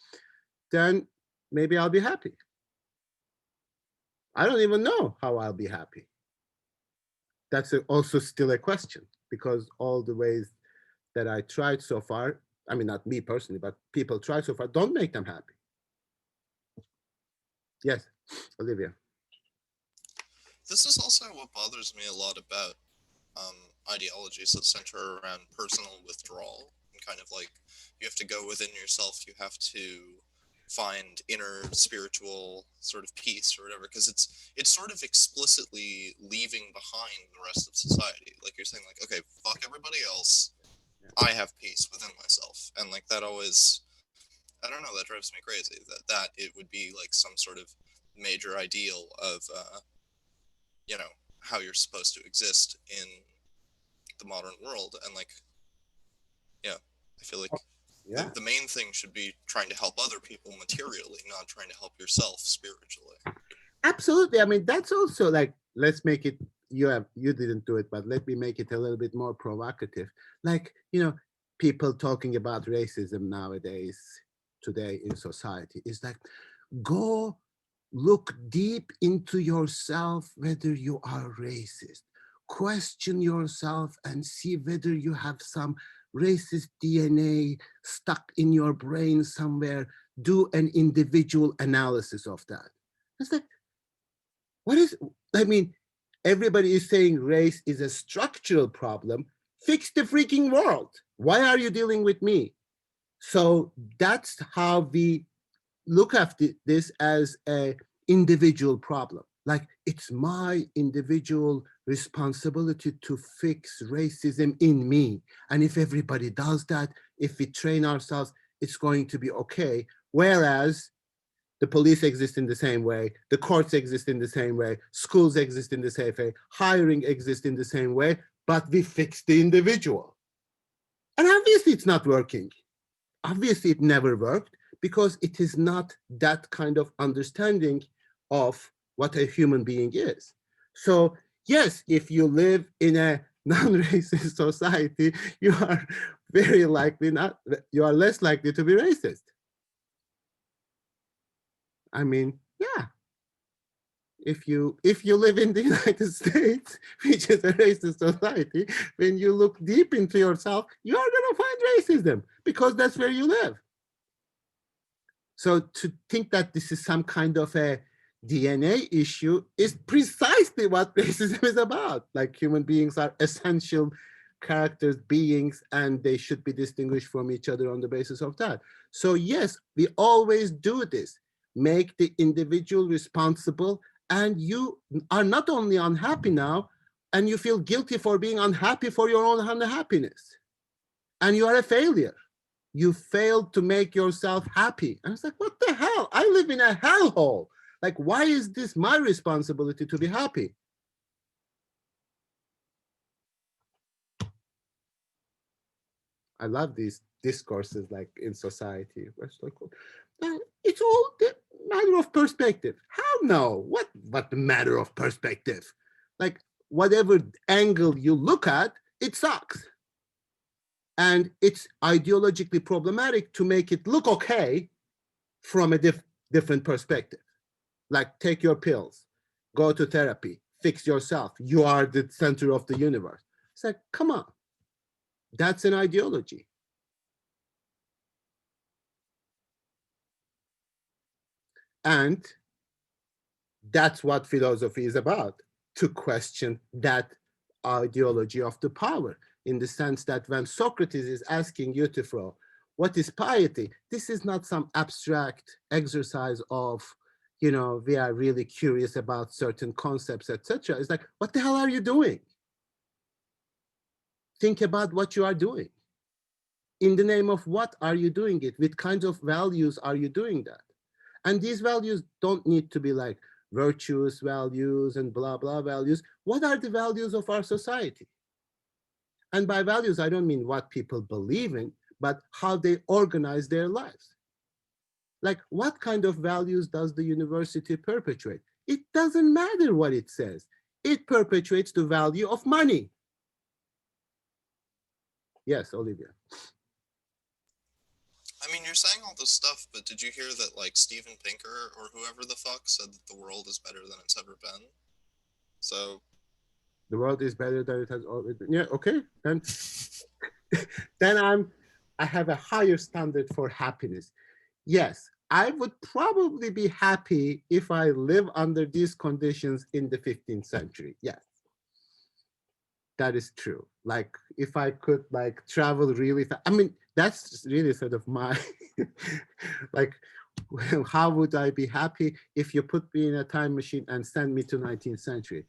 then maybe I'll be happy. I don't even know how I'll be happy. That's also still a question, because all the ways that I tried so far, I mean, not me personally, but people tried so far, don't make them happy. Yes, Olivia.
This is also what bothers me a lot about ideologies that center around personal withdrawal, and kind of like, you have to go within yourself, you have to find inner spiritual sort of peace or whatever, because it's sort of explicitly leaving behind the rest of society. Like, you're saying, like, okay, fuck everybody else, I have peace within myself. And like, that always, I don't know, that drives me crazy, that it would be like some sort of major ideal of you know, how you're supposed to exist in the modern world. And like, yeah, I feel like
Yeah,
the main thing should be trying to help other people materially, not trying to help yourself spiritually.
absolutely. I mean, that's also like, let's make it, you didn't do it, but let me make it a little bit more provocative. Like, you know, people talking about racism nowadays, today in society, is like, go look deep into yourself whether you are racist. Question yourself and see whether you have some racist DNA stuck in your brain somewhere. Do an individual analysis of that. It's like, what is, I mean, everybody is saying race is a structural problem. Fix the freaking world. Why are you dealing with me? So that's how we look at this, as an individual problem. Like, it's my individual responsibility to fix racism in me. And if everybody does that, if we train ourselves, it's going to be okay. Whereas the police exist in the same way, the courts exist in the same way, schools exist in the same way, hiring exists in the same way, but we fix the individual. And obviously it's not working. Obviously it never worked, because it is not that kind of understanding of what a human being is. So yes, if you live in a non-racist society, you are very likely not, you are less likely to be racist. I mean, yeah. If you live in the United States, which is a racist society, when you look deep into yourself, you are going to find racism, because that's where you live. So to think that this is some kind of a DNA issue is precisely what racism is about. Like, human beings are essential characters, beings, and they should be distinguished from each other on the basis of that. So yes, we always do this. Make the individual responsible, and you are not only unhappy now, and you feel guilty for being unhappy for your own unhappiness. And you are a failure. You failed to make yourself happy. And it's like, what the hell? I live in a hellhole. Like, why is this my responsibility to be happy? I love these discourses like in society. It's like, it's all the matter of perspective. How no? What the matter of perspective? Like, whatever angle you look at, it sucks. And it's ideologically problematic to make it look okay from a different perspective. Like, take your pills, go to therapy, fix yourself. You are the center of the universe. It's like, come on. That's an ideology. And that's what philosophy is about, to question that ideology of the power, in the sense that when Socrates is asking Euthyphro, what is piety? This is not some abstract exercise of, you know, we are really curious about certain concepts, etc. It's like, what the hell are you doing? Think about what you are doing. In the name of what are you doing it? With kinds of values are you doing that? And these values don't need to be like virtuous values and blah, blah values. What are the values of our society? And by values, I don't mean what people believe in, but how they organize their lives. Like, what kind of values does the university perpetuate? It doesn't matter what it says. It perpetuates the value of money. Yes, Olivia.
I mean, you're saying all this stuff, but did you hear that, like, Steven Pinker or whoever the fuck said that the world is better than it's ever been? So
the world is better than it has always been. Yeah, okay. Then, then I have a higher standard for happiness. Yes, I would probably be happy if I live under these conditions in the 15th century. Yes, that is true. Like, if I could like travel really fast, I mean, that's really sort of my, like, how would I be happy if you put me in a time machine and send me to 19th century?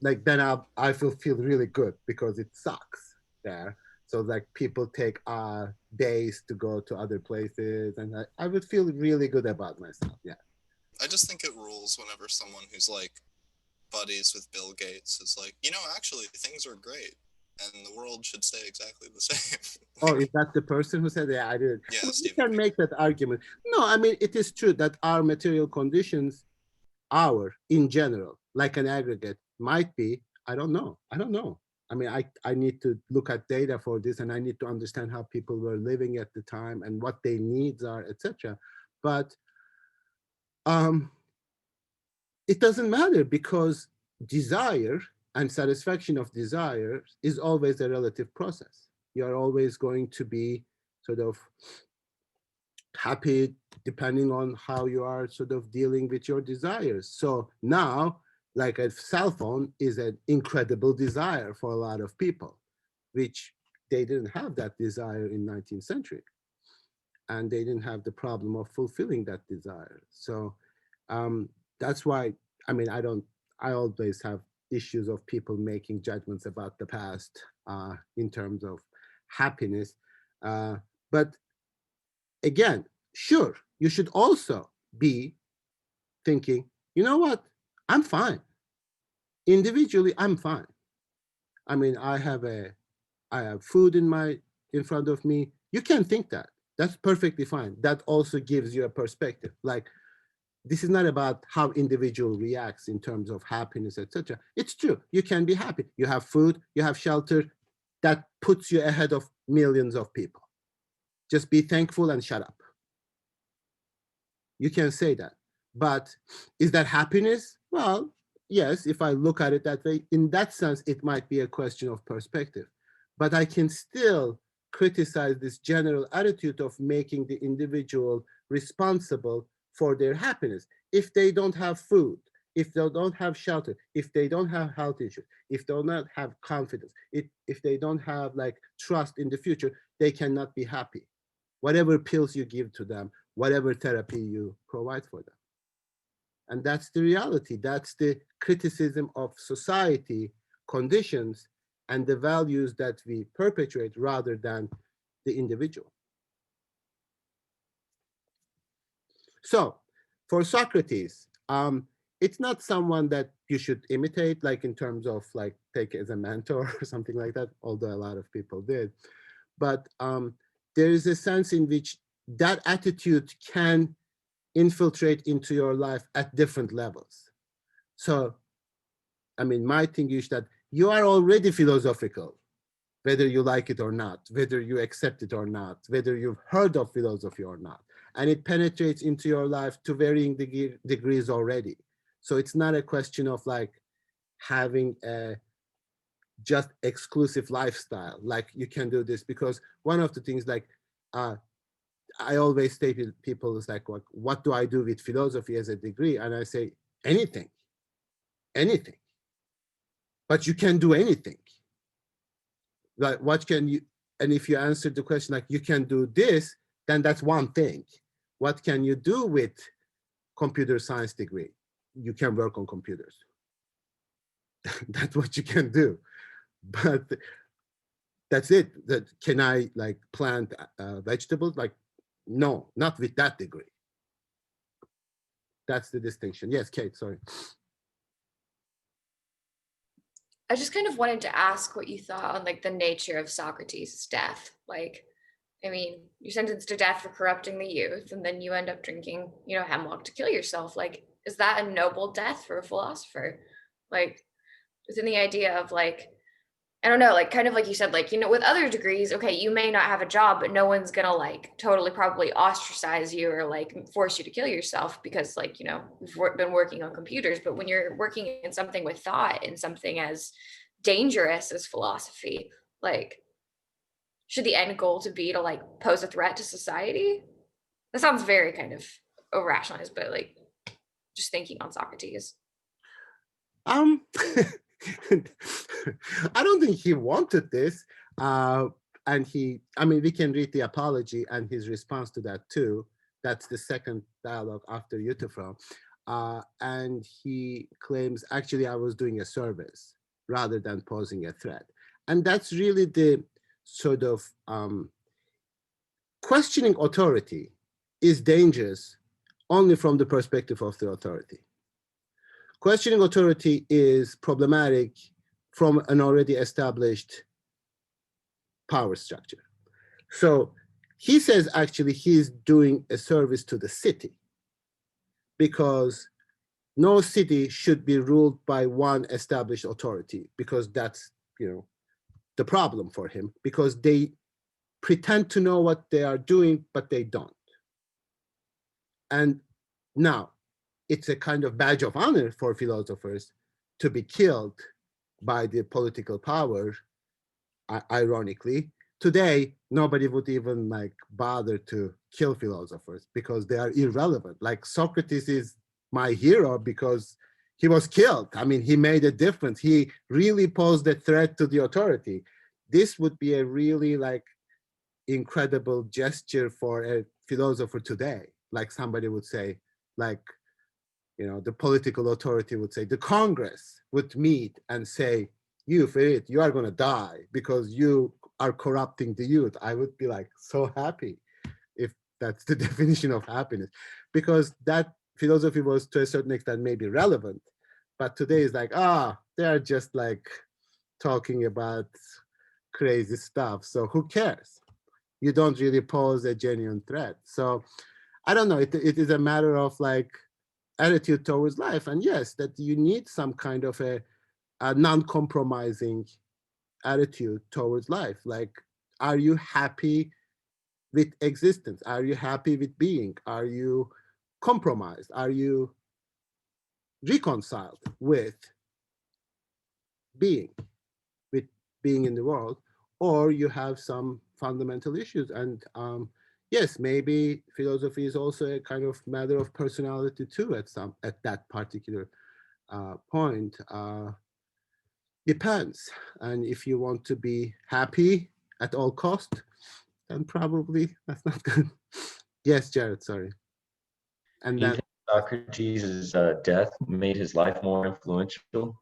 Like, then I will feel really good because it sucks there. So like, people take days to go to other places, and I would feel really good about myself. Yeah.
I just think it rules whenever someone who's like buddies with Bill Gates is like, you know, actually things are great and the world should stay exactly the same.
Oh, is that the person who said that? Yeah, I didn't.
Yeah,
Well, you
Stephen
can make that argument. No, I mean, it is true that our material conditions, in general, like an aggregate, might be, I don't know. I mean, I need to look at data for this, and I need to understand how people were living at the time and what their needs are, etc. But it doesn't matter, because desire and satisfaction of desire is always a relative process. You are always going to be sort of happy depending on how you are sort of dealing with your desires. So now, like, a cell phone is an incredible desire for a lot of people, which they didn't have that desire in 19th century. And they didn't have the problem of fulfilling that desire. So that's why, I mean, I always have issues of people making judgments about the past in terms of happiness. But again, sure, you should also be thinking, you know what, I'm fine. Individually, I'm fine. I mean, I have food in front of me. You can think that. That's perfectly fine. That also gives you a perspective. Like, this is not about how individual reacts in terms of happiness, etc. It's true. You can be happy. You have food, you have shelter. That puts you ahead of millions of people. Just be thankful and shut up. You can say that. But is that happiness? Well, yes, if I look at it that way, in that sense, it might be a question of perspective. But I can still criticize this general attitude of making the individual responsible for their happiness. If they don't have food, if they don't have shelter, if they don't have health issues, if they don't have confidence, if they don't have like trust in the future, they cannot be happy. Whatever pills you give to them, whatever therapy you provide for them. And that's the reality. That's the criticism of society conditions and the values that we perpetuate rather than the individual. So for Socrates, it's not someone that you should imitate, like in terms of like take as a mentor or something like that, although a lot of people did. But there is a sense in which that attitude can infiltrate into your life at different levels. So, I mean, my thing is that you are already philosophical, whether you like it or not, whether you accept it or not, whether you've heard of philosophy or not. And it penetrates into your life to varying degrees already. So it's not a question of like having a just exclusive lifestyle, like you can do this, because one of the things like I always say to people is like, what do I do with philosophy as a degree? And I say, anything, anything. But you can do anything. Like, what can you, and if you answer the question like you can do this, then that's one thing. What can you do with computer science degree? You can work on computers. That's what you can do. But that's it. That can I like plant vegetables? Like, no, not with that degree. That's the distinction. Yes, Kate, sorry.
I just kind of wanted to ask what you thought on like the nature of Socrates' death. Like, I mean, you're sentenced to death for corrupting the youth, and then you end up drinking, you know, hemlock to kill yourself. Like, is that a noble death for a philosopher? Like, within the idea of like, I don't know, like kind of like you said, like, you know, with other degrees, okay, you may not have a job, but no one's gonna like totally probably ostracize you or like force you to kill yourself because like, you know, we've been working on computers. But when you're working in something with thought, in something as dangerous as philosophy, like, should the end goal to be to like pose a threat to society? That sounds very kind of over rationalized, but like just thinking on Socrates.
I don't think he wanted this. And he, I mean, we can read the apology and his response to that too. That's the second dialogue after Euthyphro. And he claims, actually, I was doing a service rather than posing a threat. And that's really the sort of questioning authority is dangerous only from the perspective of the authority. Questioning authority is problematic from an already established power structure. So he says actually he's doing a service to the city because no city should be ruled by one established authority, because that's, you know, the problem for him, because they pretend to know what they are doing, but they don't. And now, it's a kind of badge of honor for philosophers to be killed by the political power, ironically. Today, nobody would even like bother to kill philosophers because they are irrelevant. Like Socrates is my hero because he was killed. I mean, he made a difference. He really posed a threat to the authority. This would be a really like incredible gesture for a philosopher today. Like somebody would say, like, you know, the political authority would say, the Congress would meet and say, you Ferit, you are going to die because you are corrupting the youth. I would be like so happy if that's the definition of happiness, because that philosophy was to a certain extent maybe relevant, but today is like, they're just like talking about crazy stuff. So who cares? You don't really pose a genuine threat. So I don't know, it is a matter of like attitude towards life. And yes, that you need some kind of a non-compromising attitude towards life. Like, are you happy with existence? Are you happy with being? Are you compromised? Are you reconciled with being in the world? Or you have some fundamental issues. And yes, maybe philosophy is also a kind of matter of personality too at that particular point. Depends. And if you want to be happy at all cost, then probably that's not good. Yes, Jared, sorry. And
Do you
then
think Socrates' death made his life more influential?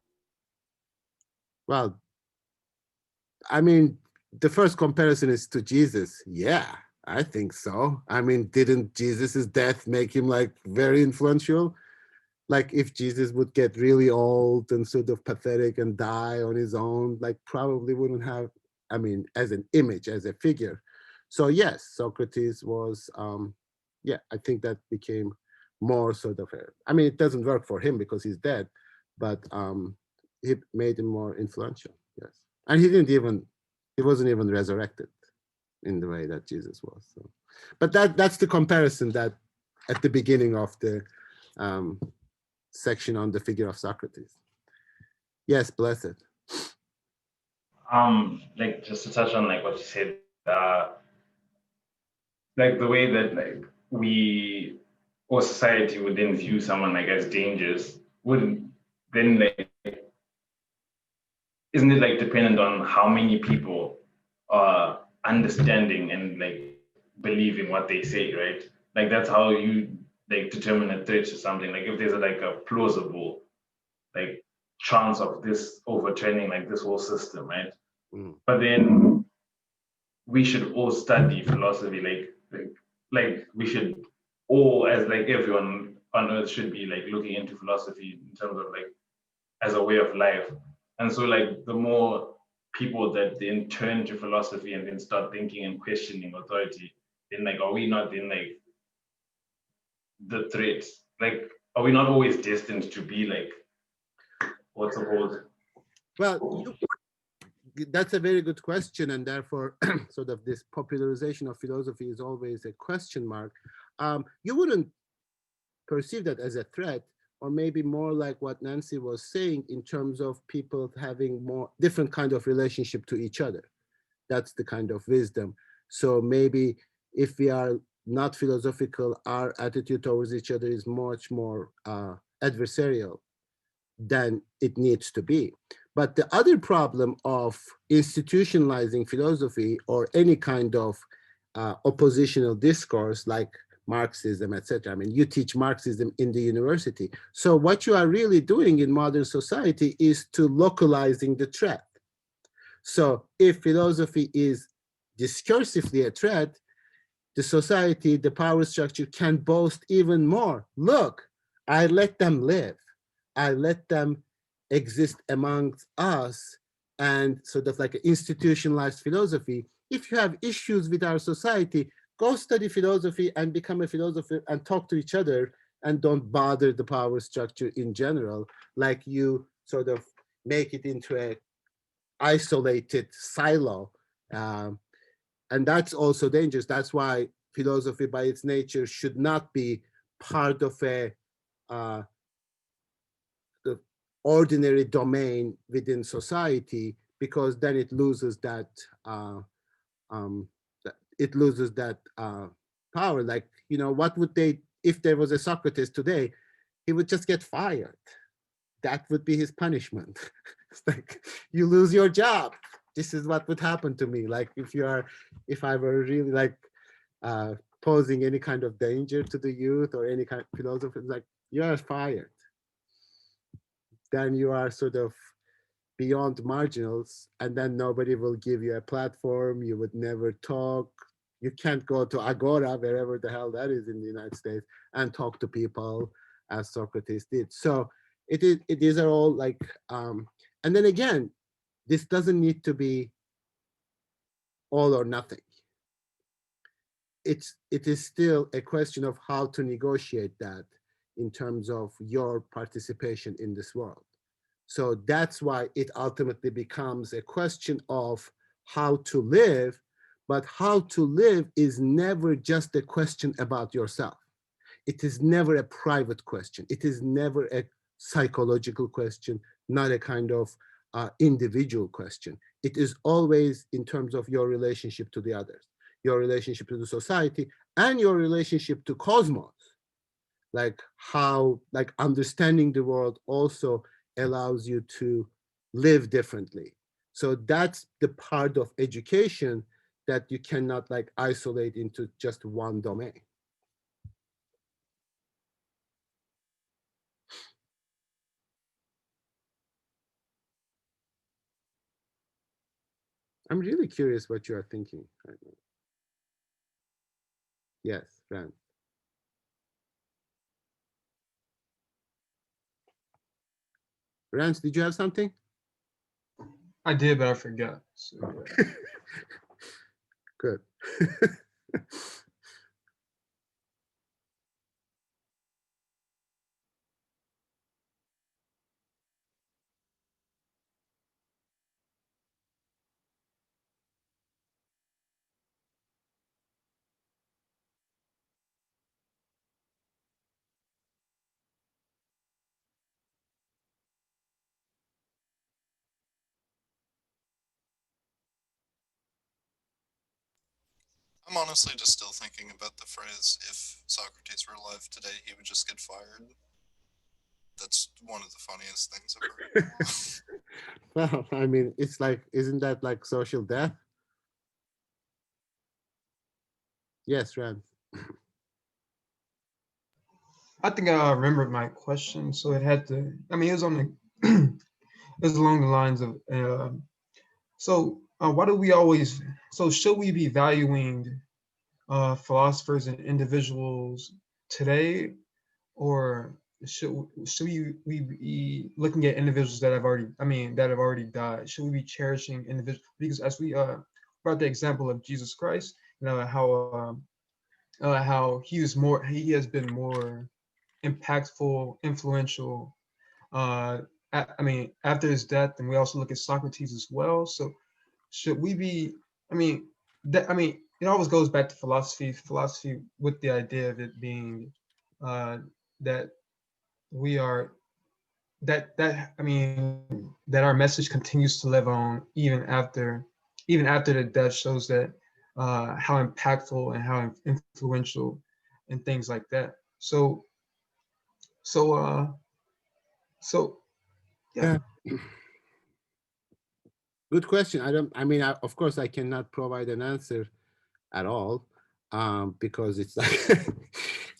well, I mean, the first comparison is to Jesus. Yeah, I think so. I mean, didn't Jesus's death make him like very influential? Like if Jesus would get really old and sort of pathetic and die on his own, like probably wouldn't have, I mean, as an image, as a figure. So yes, Socrates was, yeah, I think that became more sort of I mean, it doesn't work for him because he's dead, but it made him more influential, yes. And he wasn't even resurrected in the way that Jesus was. So. But that's the comparison that at the beginning of the section on the figure of Socrates. Yes, Blessed.
Like just to touch on like what you said, like the way that like we or society would then view someone like as dangerous would then like isn't it like dependent on how many people are understanding and like believing what they say, right? Like that's how you like determine a threat to something. Like if there's like a plausible like chance of this overturning like this whole system, right?
Mm.
But then we should all study philosophy, like we should all, as like everyone on earth should be like looking into philosophy in terms of like as a way of life. And so like the more people that then turn to philosophy and then start thinking and questioning authority, then like are we not then like the threat? Like are we not always destined to be like what's the word?
Well, that's a very good question, and therefore sort of this popularization of philosophy is always a question mark. You wouldn't perceive that as a threat, or maybe more like what Nancy was saying in terms of people having more different kind of relationship to each other. That's the kind of wisdom. So maybe if we are not philosophical, our attitude towards each other is much more adversarial than it needs to be. But the other problem of institutionalizing philosophy or any kind of oppositional discourse like Marxism, etc. I mean, you teach Marxism in the university. So what you are really doing in modern society is to localizing the threat. So if philosophy is discursively a threat, the society, the power structure can boast even more. Look, I let them live. I let them exist amongst us, and sort of like an institutionalized philosophy. If you have issues with our society, go study philosophy and become a philosopher and talk to each other, and don't bother the power structure in general, like you sort of make it into a isolated silo. And that's also dangerous. That's why philosophy by its nature should not be part of a the ordinary domain within society, because then it loses that it loses that power. Like, you know, what would they, if there was a Socrates today, he would just get fired. That would be his punishment. It's like, you lose your job. This is what would happen to me. Like if I were really like posing any kind of danger to the youth or any kind of philosopher, like, you are fired. Then you are sort of beyond marginals, and then nobody will give you a platform. You would never talk. You can't go to Agora, wherever the hell that is in the United States, and talk to people as Socrates did. So these are all like, and then again, this doesn't need to be all or nothing. It is still a question of how to negotiate that in terms of your participation in this world. So that's why it ultimately becomes a question of how to live, but how to live is never just a question about yourself. It is never a private question. It is never a psychological question, not a kind of individual question. It is always in terms of your relationship to the others, your relationship to the society, and your relationship to cosmos. Like how, like understanding the world also allows you to live differently. So that's the part of education that you cannot like isolate into just one domain. I'm really curious what you are thinking right now. Yes, Rand. Rand, did you have something?
I did, but I forgot. So, yeah.
Good.
I'm honestly just still thinking about the phrase, if Socrates were alive today, he would just get fired. That's one of the funniest things I've heard.
Well, I mean, it's like, isn't that like social death? Yes, Rand.
I think I remembered my question. So it had to, I mean, it was on the, it was along the lines of, why do we always, so should we be valuing philosophers and individuals today, or should we be looking at individuals that have already, I mean, that have already died? Should we be cherishing individuals? Because as we brought the example of Jesus Christ, how he has been more impactful, influential. I mean, after his death, and we also look at Socrates as well. So should we be? I mean, it always goes back to philosophy. Philosophy with the idea of it being that we are that I mean that our message continues to live on even after the death, shows that how impactful and how influential and things like that. So so yeah.
Good question. I mean, of course, I cannot provide an answer at all, because it's like a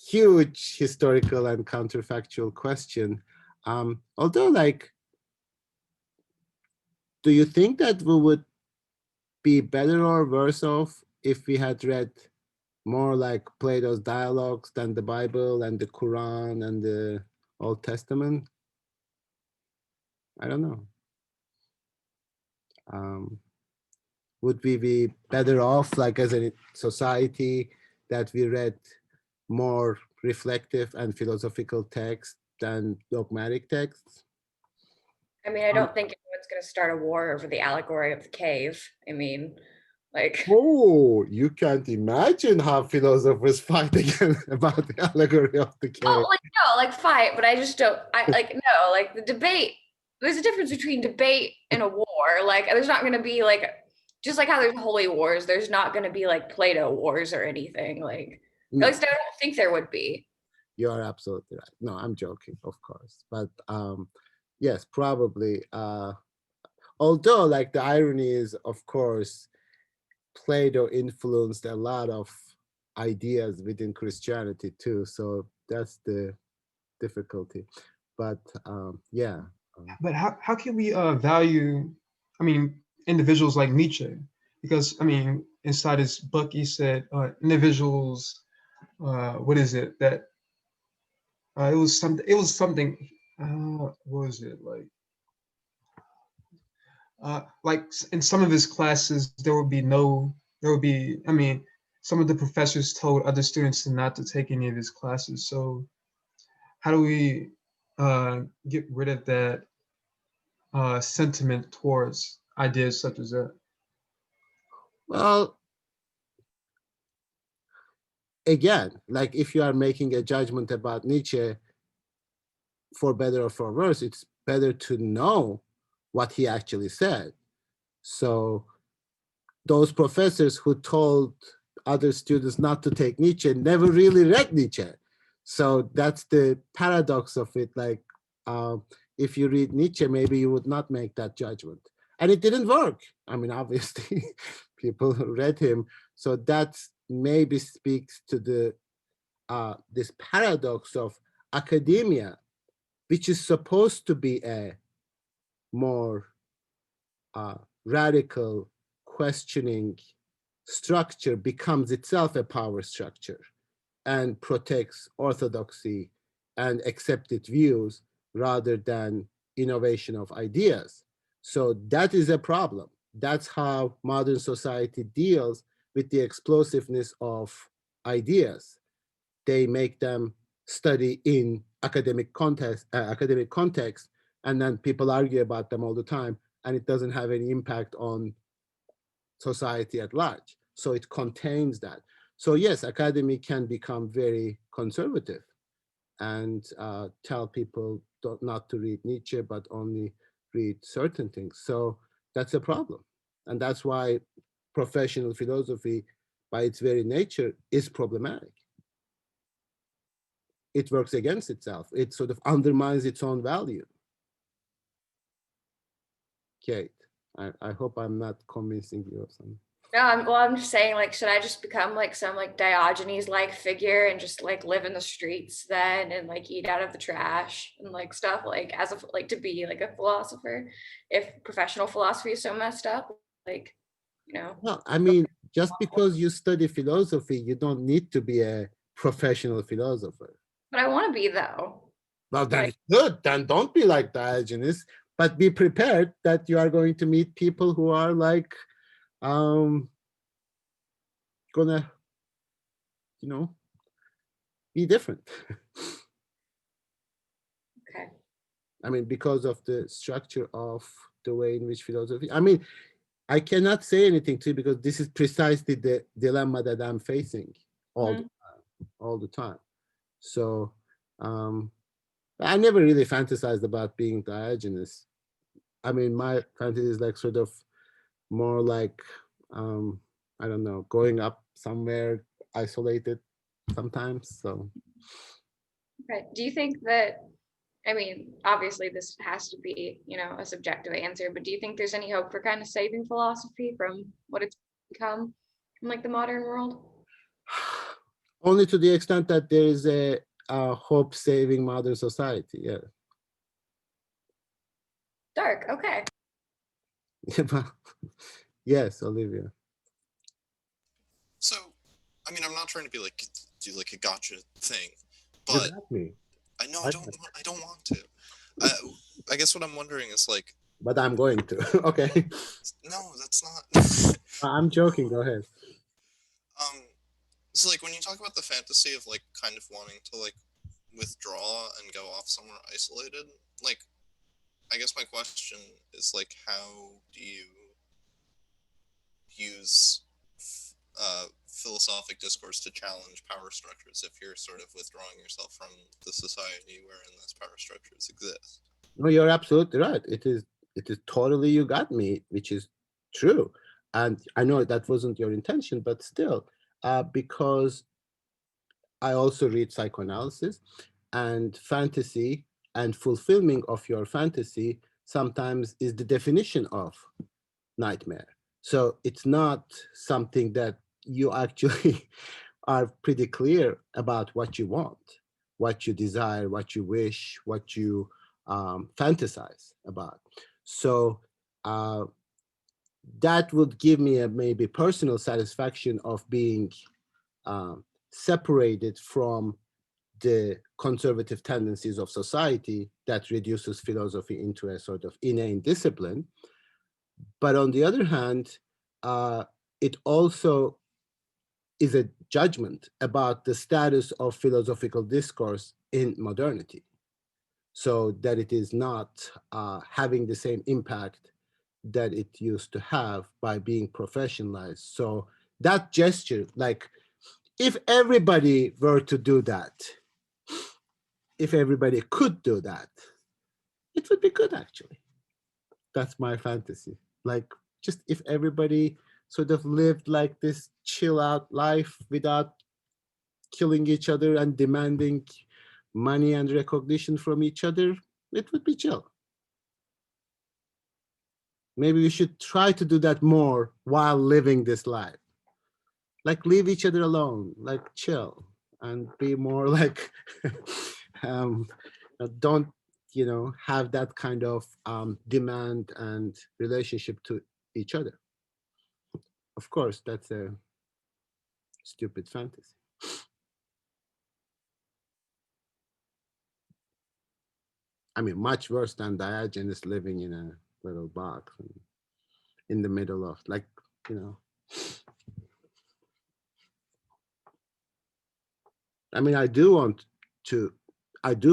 huge historical and counterfactual question. Although, like, do you think that we would be better or worse off if we had read more like Plato's dialogues than the Bible and the Quran and the Old Testament? I don't know. Would we be better off, like as a society, that we read more reflective and philosophical texts than dogmatic texts?
I mean, I don't think anyone's going to start a war over the allegory of the cave. I mean, like,
Oh, you can't imagine how philosophers fight again about the allegory of the cave.
oh, like, no, like fight, but I just don't, no, like the debate, there's a difference between debate and a war. Like, there's not going to be like, just like how there's holy wars, there's not going to be like Plato wars or anything. Like,
No.
at least I don't think there would be.
You are absolutely right. No, I'm joking, of course. But yes, probably. Although, like, the irony is, of course, Plato influenced a lot of ideas within Christianity too. So that's the difficulty. But yeah.
But how can we value, I mean, individuals like Nietzsche? Because I mean, inside his book, he said individuals. What is it that? It was something. It was something. What was it like? Like in some of his classes, there would be no. There would be. I mean, some of the professors told other students not to take any of his classes. So, how do we get rid of that sentiment towards ideas such as that?
Well, again, like, if you are making a judgment about Nietzsche, for better or for worse, it's better to know what he actually said. So those professors who told other students not to take Nietzsche never really read Nietzsche. So that's the paradox of it. Like, if you read Nietzsche, maybe you would not make that judgment. And it didn't work. I mean, obviously, people read him. So that maybe speaks to the this paradox of academia, which is supposed to be a more radical questioning structure, becomes itself a power structure and protects orthodoxy and accepted views rather than innovation of ideas. So that is a problem. That's how modern society deals with the explosiveness of ideas. They make them study in academic context, and then people argue about them all the time, and it doesn't have any impact on society at large. So it contains that. So yes, academy can become very conservative and tell people not to read Nietzsche, but only read certain things. So that's a problem. And that's why professional philosophy by its very nature is problematic. It works against itself. It sort of undermines its own value. Kate, I hope I'm not convincing you of something.
No, I'm just saying, like, should I just become like some like Diogenes-like figure and just like live in the streets then and like eat out of the trash and like stuff, like as a like to be like a philosopher if professional philosophy is so messed up, like, you know.
Well, I mean, just because you study philosophy, you don't need to be a professional philosopher.
But I want to be though.
Well, then
Right.
it's good. Then don't be like Diogenes, but be prepared that you are going to meet people who are like, gonna, you know, be different.
Okay.
I mean, because of the structure of the way in which philosophy, I mean, I cannot say anything to you because this is precisely the dilemma that I'm facing all the time. So I never really fantasized about being Diogenes. I mean, my fantasy is like sort of more like, I don't know, going up somewhere isolated sometimes. So
Okay. Do you think that, I mean, obviously this has to be, you know, a subjective answer, but do you think there's any hope for kind of saving philosophy from what it's become in like the modern world?
only to the extent that there is a hope saving modern society. Yeah.
Dark. Okay.
Yes, Olivia.
So, I mean, I'm not trying to be like do like a gotcha thing,
You
but
got me.
I know
I-
I don't want to. I guess what I'm wondering is like,
But I'm going to. Okay.
no, that's not.
I'm joking. Go ahead.
So like when you talk about the fantasy of like kind of wanting to like withdraw and go off somewhere isolated, like I guess my question is like how do you use philosophic discourse to challenge power structures if you're sort of withdrawing yourself from the society wherein those power structures exist?
No, you're absolutely right. It is totally, you got me, which is true. And I know that wasn't your intention, but still, because I also read psychoanalysis, and fantasy and fulfilling of your fantasy sometimes is the definition of nightmare. So it's not something that you actually are pretty clear about what you want, what you desire, what you wish, what you fantasize about. So that would give me a maybe personal satisfaction of being separated from the conservative tendencies of society that reduces philosophy into a sort of inane discipline. But on the other hand, it also is a judgment about the status of philosophical discourse in modernity, so that it is not having the same impact that it used to have by being professionalized. So that gesture, like if everybody were to do that, if everybody could do that, it would be good actually. That's my fantasy. Like just if everybody sort of lived like this chill out life without killing each other and demanding money and recognition from each other, it would be chill. Maybe we should try to do that more while living this life. Like leave each other alone, like chill and be more like, don't, have that kind of demand and relationship to each other. Of course, that's a stupid fantasy. I mean, much worse than Diogenes living in a little box in the middle of, like, I mean, I do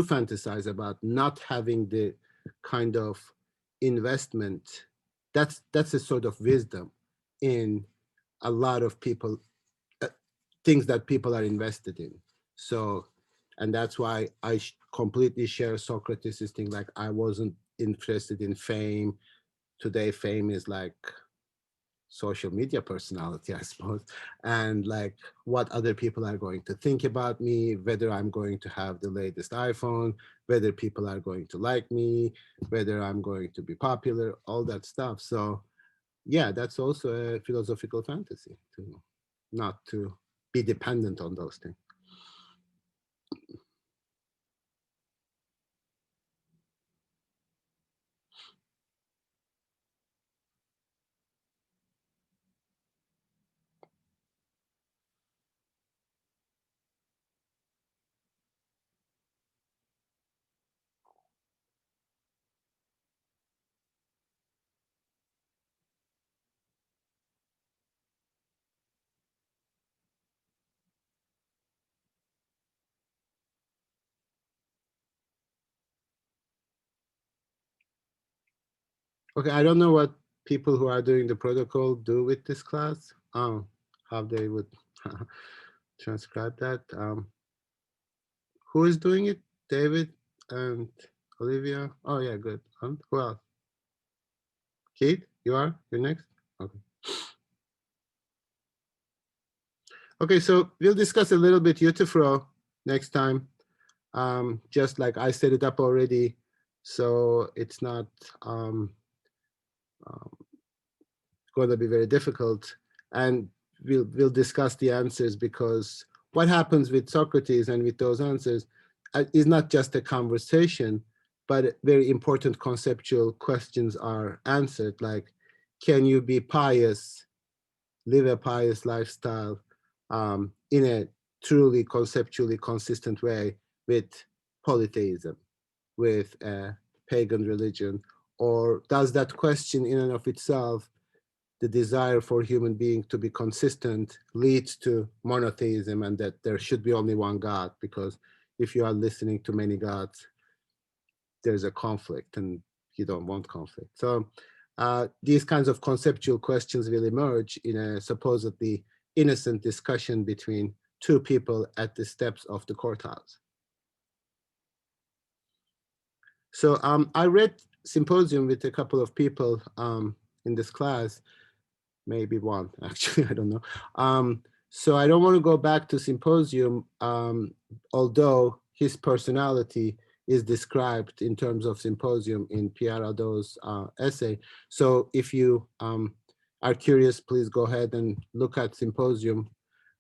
fantasize about not having the kind of investment. That's a sort of wisdom in a lot of people, things that people are invested in. So, and that's why I completely share Socrates' thing. Like I wasn't interested in fame. Today, fame is like social media personality, I suppose, and like what other people are going to think about me, whether I'm going to have the latest iPhone, whether people are going to like me, whether I'm going to be popular, all that stuff. So yeah, that's also a philosophical fantasy, to not to be dependent on those things. Okay, I don't know what people who are doing the protocol do with this class, how they would transcribe that. Who is doing it? David and Olivia? Oh yeah, good. Who else? Keith, you're next? Okay. Okay, so we'll discuss a little bit Euthyphro next time. Just like I set it up already, so it's not going to be very difficult. And we'll discuss the answers, because what happens with Socrates and with those answers is not just a conversation, but very important conceptual questions are answered, like, can you be pious, live a pious lifestyle in a truly conceptually consistent way with polytheism, with a pagan religion? Or does that question in and of itself, the desire for human beings to be consistent, leads to monotheism, and that there should be only one God? Because if you are listening to many gods, there's a conflict, and you don't want conflict. So these kinds of conceptual questions will emerge in a supposedly innocent discussion between two people at the steps of the courthouse. So I read Symposium with a couple of people in this class, maybe one, actually, I don't know. So I don't want to go back to Symposium, although his personality is described in terms of Symposium in Pierre Hadot's essay. So if you are curious, please go ahead and look at Symposium,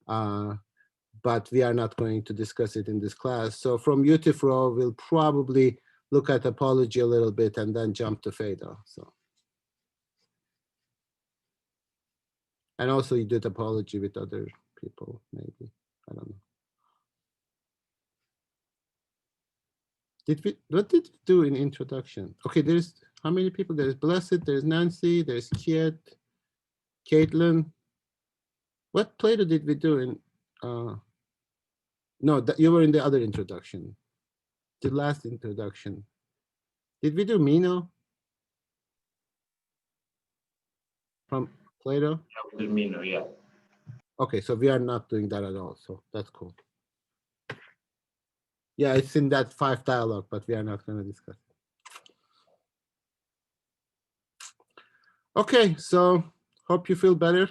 but we are not going to discuss it in this class. So from Euthyphro, we'll probably look at Apology a little bit and then jump to Phaedo. So. And also you did Apology with other people, maybe, I don't know. What did we do in introduction? Okay, there's, how many people? There's Blessed, there's Nancy, there's Kiet, Caitlin. What Plato did we do in, no, that you were in the other introduction, the last introduction. Did we do Meno from Plato?
Yeah, we did Meno, yeah.
Okay, so we are not doing that at all, so that's cool. Yeah, it's in that 5 dialogue, but we are not going to discuss it. Okay, so hope you feel better.